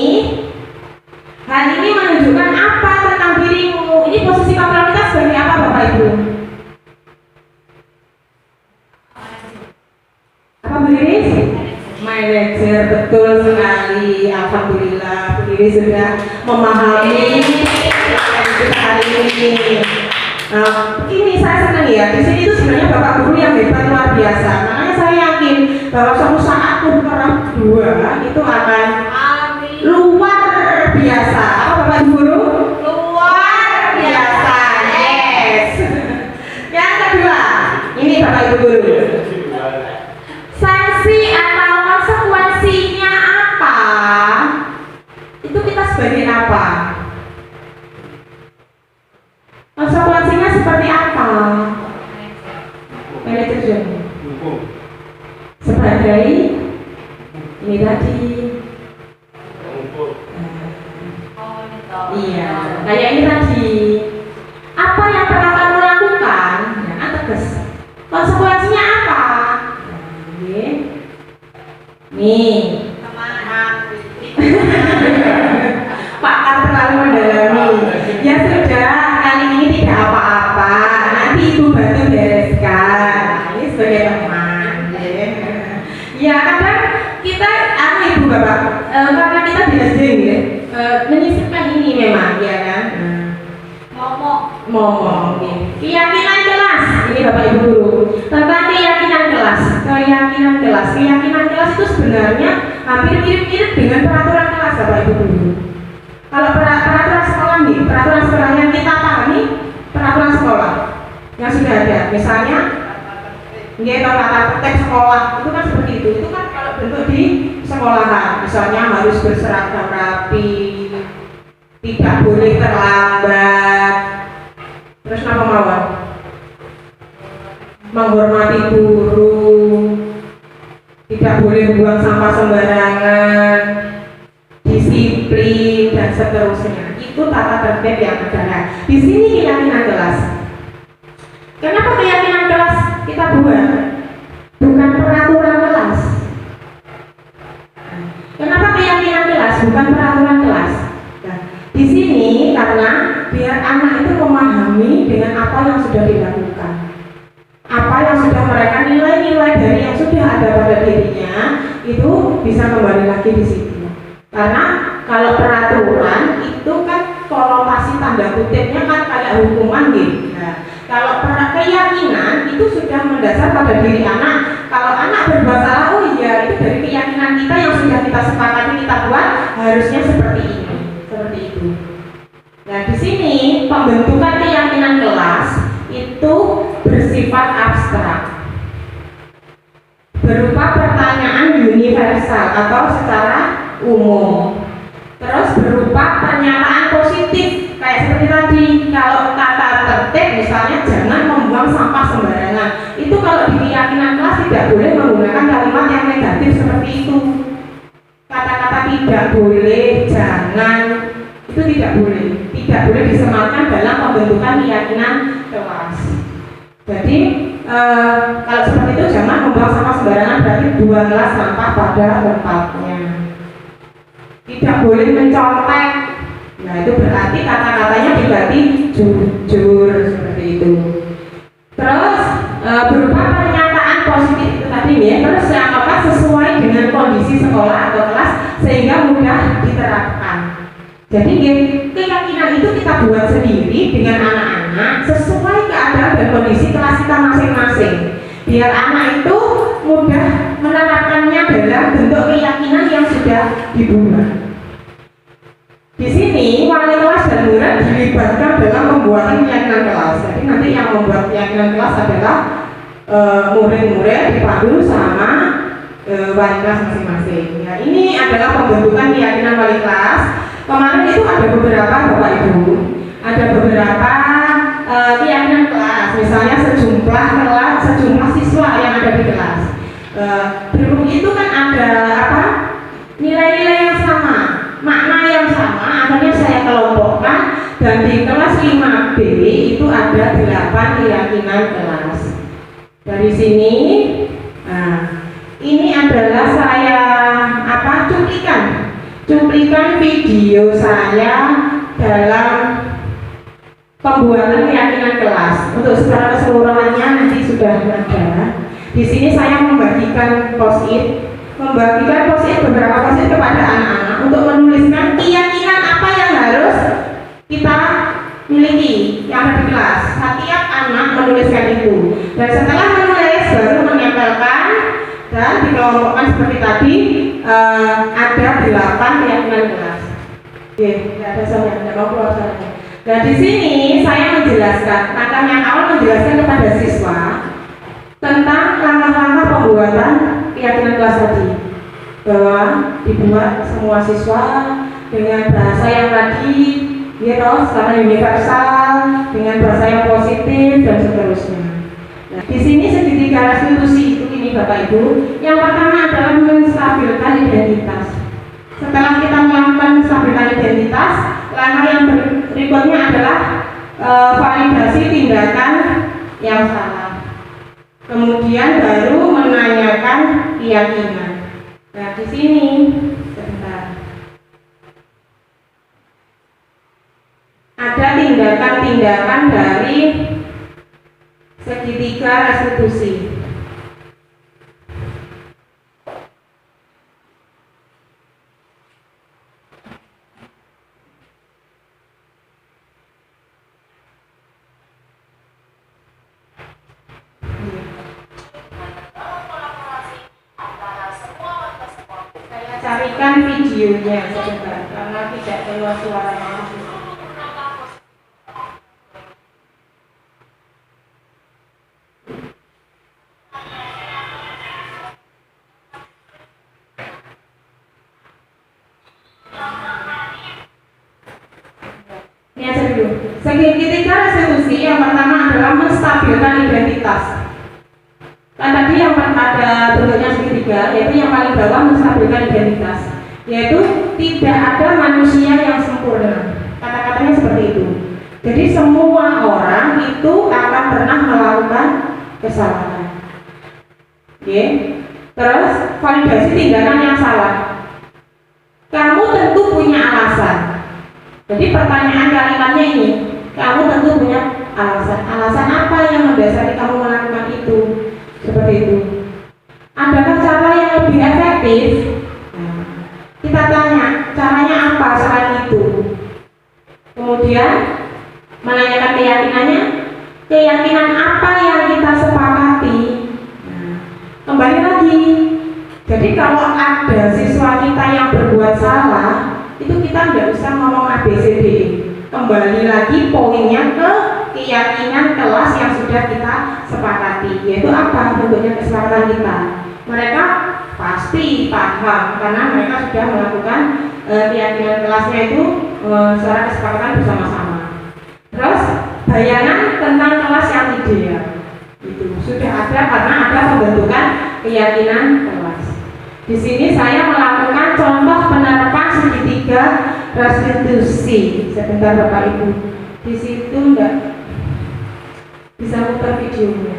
hal ini menunjukkan apa tentang dirimu. Ini posisi kontrol kita sebagai apa Bapak Ibu? Apa berdiri? Manajer, sendiri sudah memahami hari ini. Nah, ini saya senang ya. Di sini tuh sebenarnya Bapak Guru yang hebat luar biasa. Makanya saya yakin bahwa suatu saat Kurang 2 itu akan luar biasa. Apa Bapak Guru? Luar biasa. Yes. Yang kedua, ini Bapak Ibu Guru. Sanksi atau konsekuensinya apa? Itu kita sebagai apa? Konsekuensinya seperti apa? Manajer sebagai ini tadi. Iya, kayak ini tadi. Apa yang pernah kamu lakukan? Ya, tegas. Konsekuensinya apa? Nih, pakar terlalu mendalami. Ya sudah, kali ini tidak apa-apa. Nanti ibu bantu bereskan. Ini sebagai teman. Ya kadang kita, ibu bapak, karena kita diajeng ya, menyisipkan ini memang, ya kan. Ngomong. Keyakinan kelas. Ini bapak ibu guru. Tentang keyakinan kelas. Keyakinan kelas itu sebenarnya hampir mirip-mirip dengan peraturan kelas bapak ibu guru. Kalau peraturan sekolah nih, peraturan sekolah yang kita pahami, peraturan sekolah yang sudah ada, misalnya tata tertib sekolah itu kan seperti itu. Itu kan kalau bentuk di sekolahan, misalnya harus berseragam rapi, tidak boleh terlambat, terus apa mawar? Menghormati guru, tidak boleh buang sampah sembarangan, disiplin dan seterusnya. Itu tata tertib yang ada. Di sini keyakinan kelas. Kenapa keyakinan kelas kita buat? Bukan peraturan kelas. Kenapa keyakinan kelas bukan peraturan kelas? Nah, di sini karena biar anak itu memahami dengan apa yang sudah dilakukan, apa yang sudah mereka nilai-nilai dari yang sudah ada pada dirinya itu bisa kembali lagi di situ. Karena kalau peraturan itu kan konotasi tanda kutipnya kan kayak hukuman gitu. Nah, kalau keyakinan itu sudah mendasar pada diri anak. Kalau anak berbuat salah, oh iya itu dari keyakinan kita yang sudah kita sepakati kita buat harusnya seperti ini, seperti itu. Nah di sini pembentukan keyakinan kelas itu bersifat abstrak, berupa pertanyaan universal atau secara umum. Terus berupa pernyataan positif kayak seperti tadi, kalau kata tertib misalnya jangan membuang sampah sembarangan. Itu kalau di keyakinan kelas tidak boleh menggunakan kalimat yang negatif seperti itu. Kata-kata tidak boleh, jangan, itu tidak boleh disematkan dalam pembentukan keyakinan kelas. Jadi kalau seperti itu jangan membuang sampah sembarangan, berarti buanglah sampah pada tempatnya. Tidak boleh mencontek. Nah itu berarti kata-katanya diganti jujur seperti itu. Terus berupa pernyataan positif itu tadi ya. Terus yang apa sesuai dengan kondisi sekolah atau kelas sehingga mudah diterapkan. Jadi keyakinan itu kita buat sendiri dengan anak-anak sesuai keadaan dan kondisi kelas kita masing-masing. Biar anak itu mudah menerapkannya dalam bentuk keyakinan yang sudah dibuat. Di sini wali kelas dan murid dilibatkan dalam pembuatan keyakinan kelas. Jadi nanti yang membuat keyakinan kelas adalah murid-murid dipandu sama wali kelas masing-masing. Ya, ini adalah pembentukan keyakinan wali kelas. Kemarin itu ada beberapa Bapak Ibu, ada beberapa keyakinan kelas. Misalnya sejumlah siswa yang ada di kelas. Berhubung itu kan ada apa? Nilai-nilai yang sama, makna yang sama. Akhirnya saya kelompokkan dan di kelas 5B itu ada 8 keyakinan kelas. Dari sini, nah, ini adalah saya cuplikan video saya dalam pembuatan keyakinan kelas. Untuk secara keseluruhannya nanti sudah ada. Di sini saya membagikan post-it beberapa post-it kepada anak-anak untuk menuliskan keyakinan kita miliki yang ada di kelas. Setiap anak menuliskan itu, dan setelah menulis baru menempelkan dan dikelompokkan seperti tadi. Ada 8 keyakinan kelas. Oke, tidak ada soalnya, tidak mau keluar soalnya. Nah di sini saya menjelaskan, langkah yang awal menjelaskan kepada siswa tentang langkah-langkah pembuatan keyakinan kelas tadi, bahwa dibuat semua siswa dengan bahasa yang tadi, secara universal, dengan bahasa yang positif dan seterusnya. Nah, di sini segitiga restitusi itu ini Bapak Ibu, yang pertama adalah menstabilkan identitas. Setelah kita melakukan menstabilkan identitas, langkah yang berikutnya adalah validasi tindakan yang salah. Kemudian baru menanyakan keyakinan. Nah di sini sebentar. Ada tindakan-tindakan dari segitiga restitusi. Saya carikan videonya sebentar karena tidak keluar suaranya. Segitiga restitusi yang pertama adalah menstabilkan identitas. Kan tadi yang ada bentuknya segitiga, yaitu yang paling bawah menstabilkan identitas, yaitu tidak ada manusia yang sempurna. Kata-katanya seperti itu. Jadi semua orang itu akan pernah melakukan kesalahan. Oke. Terus validasi tindakan yang salah. Kamu tentu punya alasan. Jadi pertanyaan kalimatnya ini, kamu tentu punya alasan. Alasan apa yang mendasari kamu melakukan itu? Seperti itu. Adakah cara yang lebih efektif? Nah, kita tanya, caranya apa selain itu? Kemudian menanyakan keyakinannya, keyakinan apa yang kita sepakati? Nah, kembali lagi. Jadi kalau ada siswa kita yang berbuat salah, itu kita nggak usah ngomong ABCD. Kembali lagi poinnya ke keyakinan kelas yang sudah kita sepakati, yaitu apa bentuknya kesepakatan kita. Mereka pasti paham karena mereka sudah melakukan keyakinan kelasnya itu secara kesepakatan bersama-sama. Terus bayangan tentang kelas yang ideal itu sudah ada karena ada pembentukan keyakinan kelas. Di sini saya melakukan contoh penerapan segitiga restitusi. Sebentar Bapak Ibu, di situ enggak bisa putar videonya.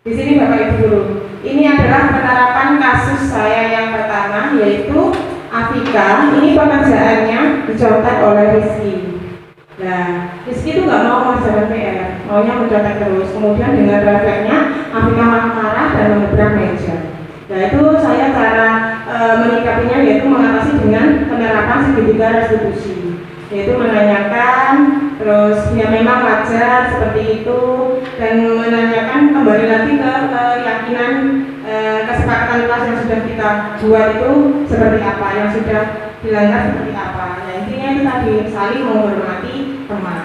Di sini Bapak Ibu Guru, ini adalah penerapan kasus saya yang pertama, yaitu Afika. Ini pekerjaannya dicontek oleh Rizky. Nah, Rizky itu nggak mau mengerjakan PR, maunya mencontek terus. Kemudian dengan refleksnya, Afika marah dan mengebrak meja. Nah, itu saya cara menyikapinya yaitu mengatasi dengan penerapan segitiga restitusi, yaitu menanyakan, terus ya memang wajar seperti itu, dan menanyakan kembali lagi ke keyakinan kesepakatan kelas yang sudah kita buat itu seperti apa, yang sudah dilanggar seperti apa. Nah, intinya itu tadi saling menghormati teman.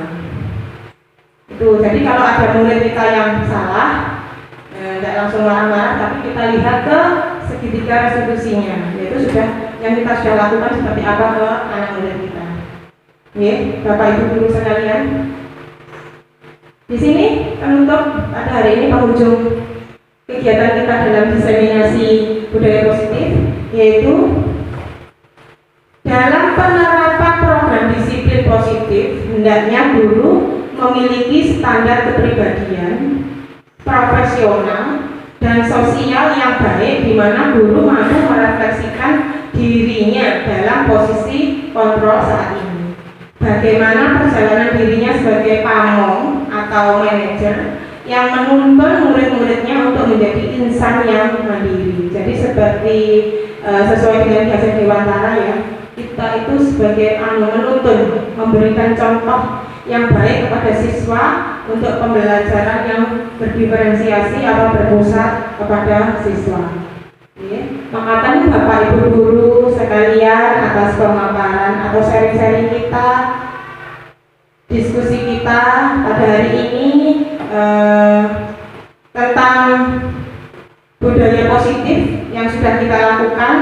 Itu jadi kalau ada murid kita yang salah, tidak langsung marah-marah, tapi kita lihat ke segitiga restitusinya, yaitu sudah yang kita sudah lakukan seperti apa ke anak murid kita. Ya, Bapak Ibu Guru sekalian. Di sini penutup pada hari ini penghujung kegiatan kita dalam diseminasi budaya positif, yaitu dalam penerapan program disiplin positif hendaknya guru memiliki standar kepribadian profesional dan sosial yang baik, di mana guru mampu merefleksikan dirinya dalam posisi kontrol saat ini. Bagaimana perjalanan dirinya sebagai pamong atau manajer yang menuntun murid-muridnya untuk menjadi insan yang mandiri. Jadi seperti sesuai dengan Kiai Dewantara ya, kita itu sebagai menuntun, memberikan contoh yang baik kepada siswa untuk pembelajaran yang berdiferensiasi atau berpusat kepada siswa. Makanya Bapak Ibu Guru sekalian, atas pemaparan atau sharing-sharing kita, diskusi kita pada hari ini tentang budaya positif yang sudah kita lakukan.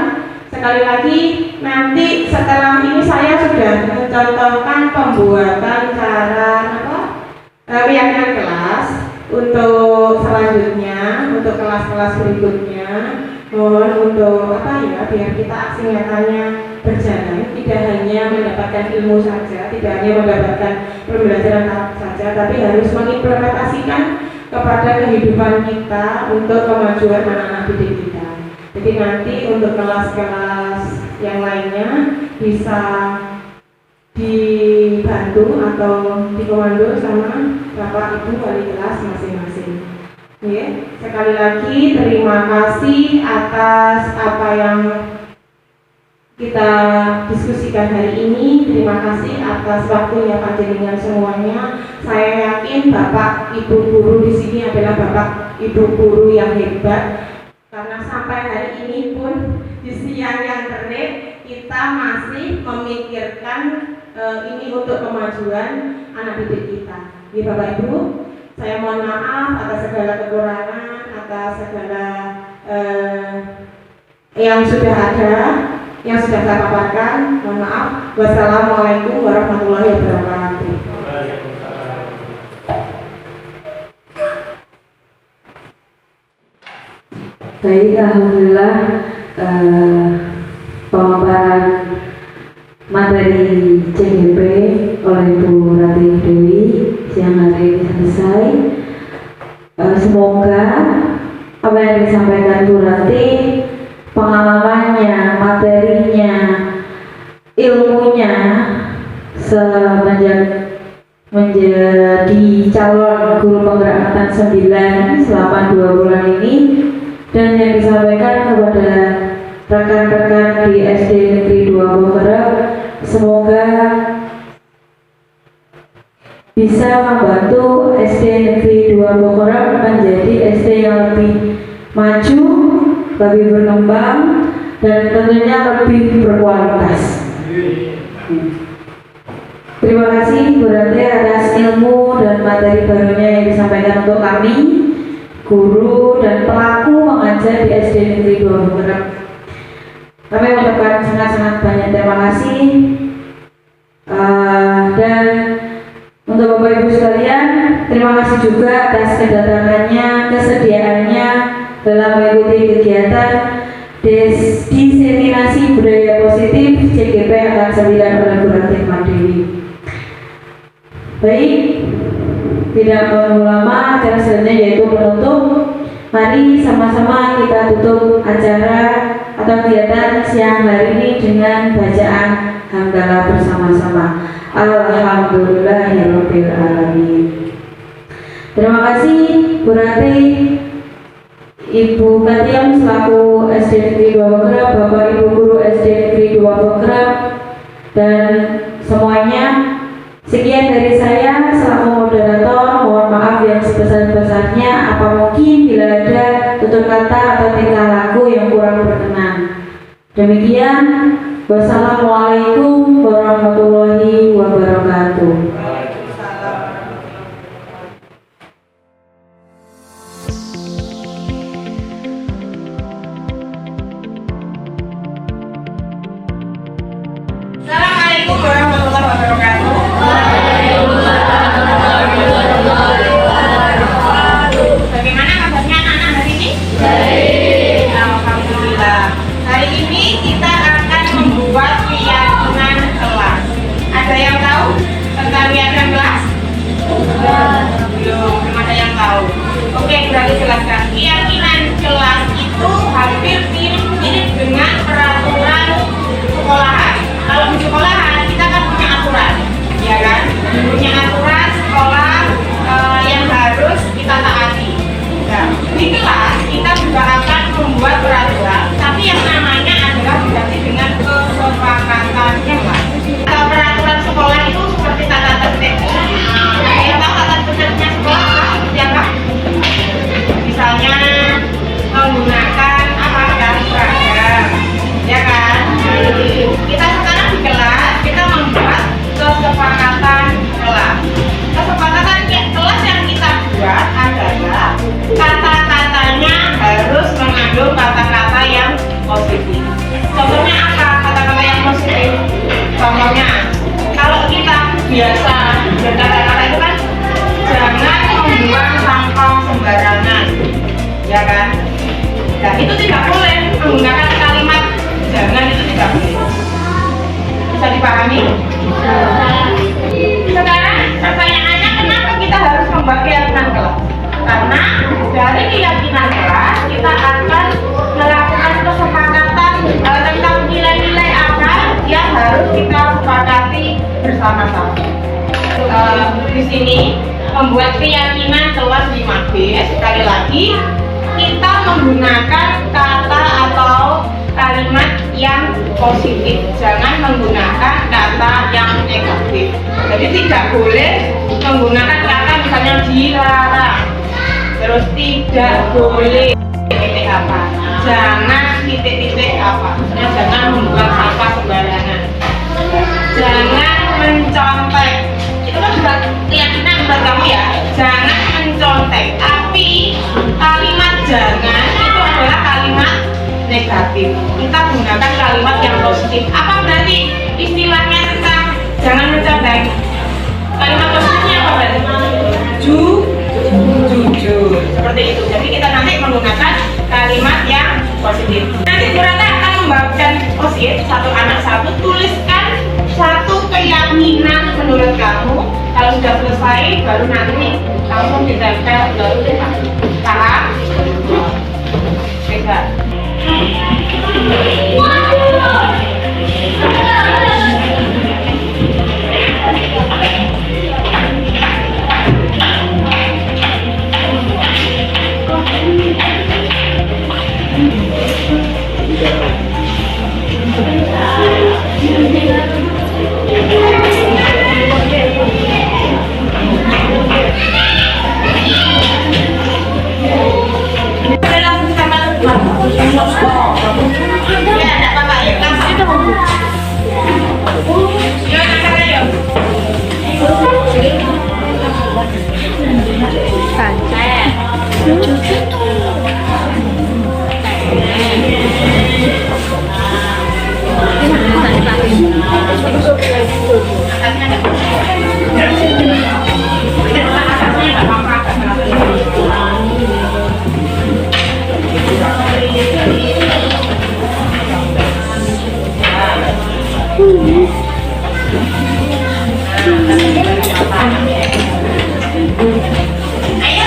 Sekali lagi, nanti setelah ini saya sudah mencontohkan pembuatan cara keyakinan kelas untuk selanjutnya, untuk kelas-kelas berikutnya. Mohon untuk biar kita aksi nyatanya berjalan, tidak hanya mendapatkan ilmu saja, tidak hanya mendapatkan pembelajaran saja, tapi harus mengimplementasikan kepada kehidupan kita untuk kemajuan anak-anak didik kita. Jadi nanti untuk kelas-kelas yang lainnya bisa dibantu atau dikomando sama Bapak Ibu wali kelas masing-masing. Sekali lagi terima kasih atas apa yang kita diskusikan hari ini. Terima kasih atas waktunya panjenengan semuanya. Saya yakin Bapak Ibu Guru di sini adalah Bapak Ibu Guru yang hebat, karena sampai hari ini pun di siang yang terik kita masih memikirkan ini untuk kemajuan anak didik kita. Bapak Ibu, saya mohon maaf atas segala kekurangan, atas segala yang sudah ada, yang sudah saya paparkan. Mohon maaf. Wassalamualaikum warahmatullahi wabarakatuh. Baik, alhamdulillah pemaparan materi CGP oleh Bu Rati Dewi siang hari ini selesai. Semoga apa yang disampaikan Bu Rati, pengalamannya, materinya, ilmunya semenjak menjadi calon guru penggerak angkatan 9 selama 2 bulan ini, dan yang disampaikan kepada rekan-rekan di SD Negeri 2 Bokerep, semoga bisa membantu SD Negeri 2 Bokerep menjadi SD yang lebih maju, lebih berkembang, dan tentunya lebih berkualitas. Terima kasih Bu Rati atas ilmu dan materi barunya yang disampaikan untuk kami, guru dan pelaku mengajar di SD Negeri 2 Bokerep. Kami mengucapkan sangat-sangat banyak terima kasih. Dan untuk Bapak Ibu sekalian, terima kasih juga atas kedatangannya, kesediaannya dalam mengikuti kegiatan diseminasi budaya positif CGP angkatan 9 oleh Bu Rati Dewi. Baik, tidak terlalu lama, acara selanjutnya yaitu penutup. Mari sama-sama kita tutup acara atau kegiatan siang hari ini dengan bacaan hamdalah bersama-sama. Alhamdulillahirabbil alamin. Terima kasih Bu Rati, Ibu Katiam selaku SD Negeri 2 Bekrep, Bapak Ibu Guru SD Negeri 2 Bekrep, dan semuanya. Sekian dari saya selaku moderator. Mohon maaf yang sebesar-besarnya. Apa mungkin bila ada tutur kata atau tingkah laku yang kurang berkenan. Demikian. Wassalamualaikum warahmatullahi wabarakatuh. Assalamualaikum warahmatullahi wabarakatuh. Bagaimana kabarnya anak-anak hari ini? Baik. Alhamdulillah. Hari ini kita akan membuat keyakinan kelas. Ada yang tahu tentang keyakinan kelas? Belum ada yang tahu. Oke, berarti jelaskan. Keyakinan kelas itu hampir mirip dengan peraturan sekolahan. Kalau di sekolahan kita kan punya aturan, ya kan? Punya aturan sekolah yang harus kita taati. Nah, di kelas kita juga akan membuat peraturan, tapi yang namanya adalah diganti dengan kesepakatan kelas. Peraturan sekolah itu seperti tata tertib. Yang tahu tata tertibnya sekolah siapa? Misalnya menggunakan apa dan seragam, ya kan? Kita sekarang di kelas kita membuat kesepakatan kelas. Kesepakatan kelas yang kita buat adalah kata-katanya harus mengandung kata-kata yang positif. Contohnya apa kata-kata yang positif? Contohnya kalau kita biasa berkata-kata itu kan jangan membuang sampah sembarangan, ya kan? Nah itu tidak boleh menggunakan kalimat jangan, itu tidak boleh. Bisa dipahami? Sekarang pertanyaannya kenapa kita harus membuat keyakinan kelas? Karena dari keyakinan kelas kita akan melakukan kesepakatan tentang nilai-nilai apa yang harus kita sepakati bersama-sama. Di sini membuat keyakinan kelas 5B, sekali lagi kita menggunakan kata atau kalimat yang positif, jangan menggunakan kata yang negatif. Jadi tidak boleh menggunakan kata misalnya dilarang, terus tidak boleh titik apa, jangan titik-titik apa, misalnya jangan membuang sampah sembarangan, jangan mencontek. Itu kan juga keyakinan buat kamu ya, jangan mencontek. Tapi kalimat jangan itu adalah kalimat negatif. Kita gunakan kalimat yang positif. Apa berarti istilahnya tentang jangan mencontek? Kalimat positifnya apa berarti? Jujur. Seperti itu. Jadi kita nanti menggunakan kalimat yang positif. Nanti Bu Rata akan membagikan posit satu anak satu, tuliskan satu keyakinan menurut kamu. Kalau sudah selesai baru nanti langsung ditempel ke depan. Paham? Beda. Ayo,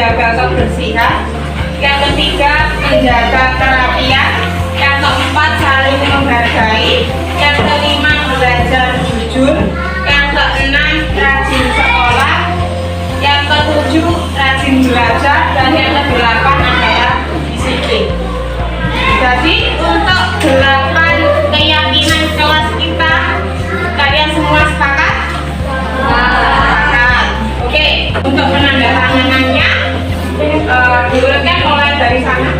menjaga kebersihan. Yang ketiga, menjaga kerapian. Yang keempat, saling menghargai. Yang kelima, belajar jujur. Yang keenam, rajin sekolah. Yang ketujuh, rajin belajar. Dan yang kedelapan adalah disiplin. Jadi untuk 8 keyakinan kelas kita, kalian semua sepakat? Sepakat. Oke, untuk penandatanganannya diurutkan mulai dari sana.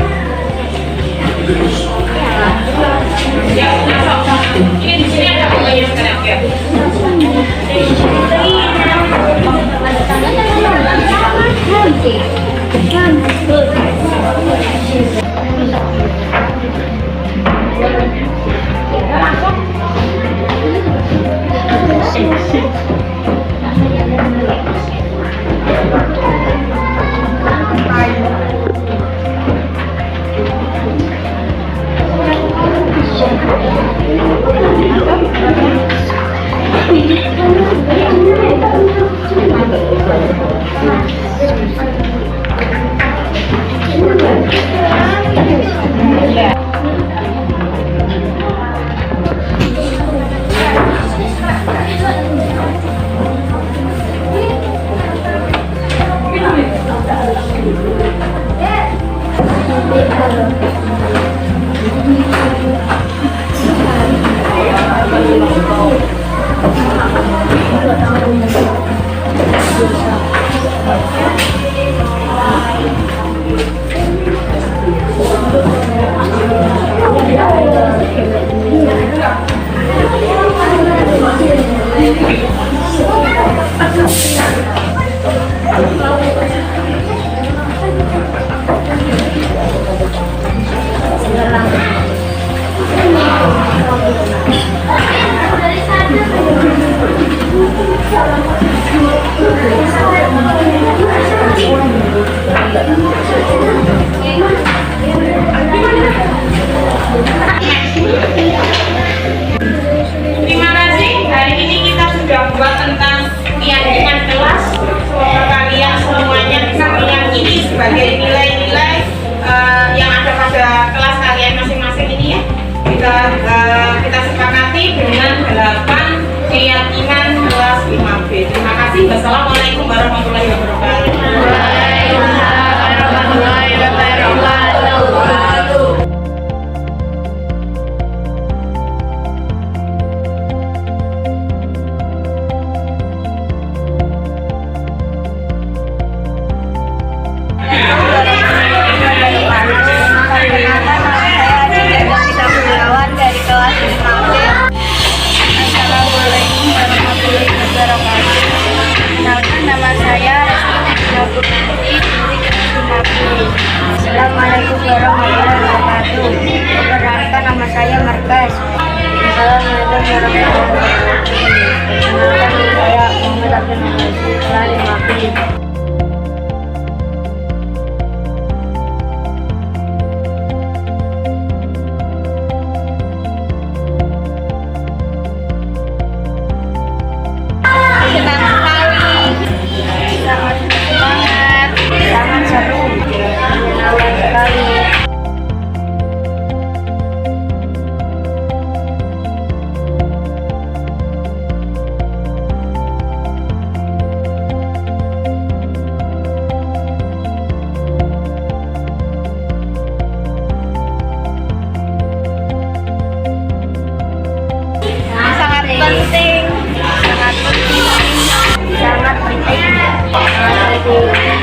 Ya, masuk. Ini di sini ada pokoknya sekarang ya. Terima kasih. Hari ini kita sudah buat tentang keyakinan kelas. Semoga kalian semuanya bisa meyakini sebagai nilai-nilai yang ada pada kelas kalian masing-masing ini ya. Kita sepakati dengan 8 keyakinan kelas 5B. Terima kasih. Wassalamualaikum warahmatullahi wabarakatuh. Waalaikumsalam warahmatullahi wabarakatuh. Dari kelas 5B. Assalamualaikum warahmatullahi wabarakatuh. Kenalkan, nama saya Resti dari kelas 5B. Assalamualaikum warahmatullahi wabarakatuh. Perkenalkan, nama saya Markas. Assalamualaikum warahmatullahi wabarakatuh. Kenalkan, nama saya Muhammad Abdul Nasir, kelas 5B. Sangat seru, menyenangkan sekali. Sangat penting, sangat penting, sangat penting, sangat penting.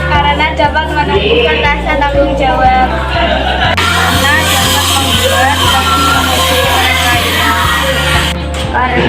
Karena dapat menumbuhkan rasa tanggung jawab, karena dapat membuat komunikasi orang lain, karena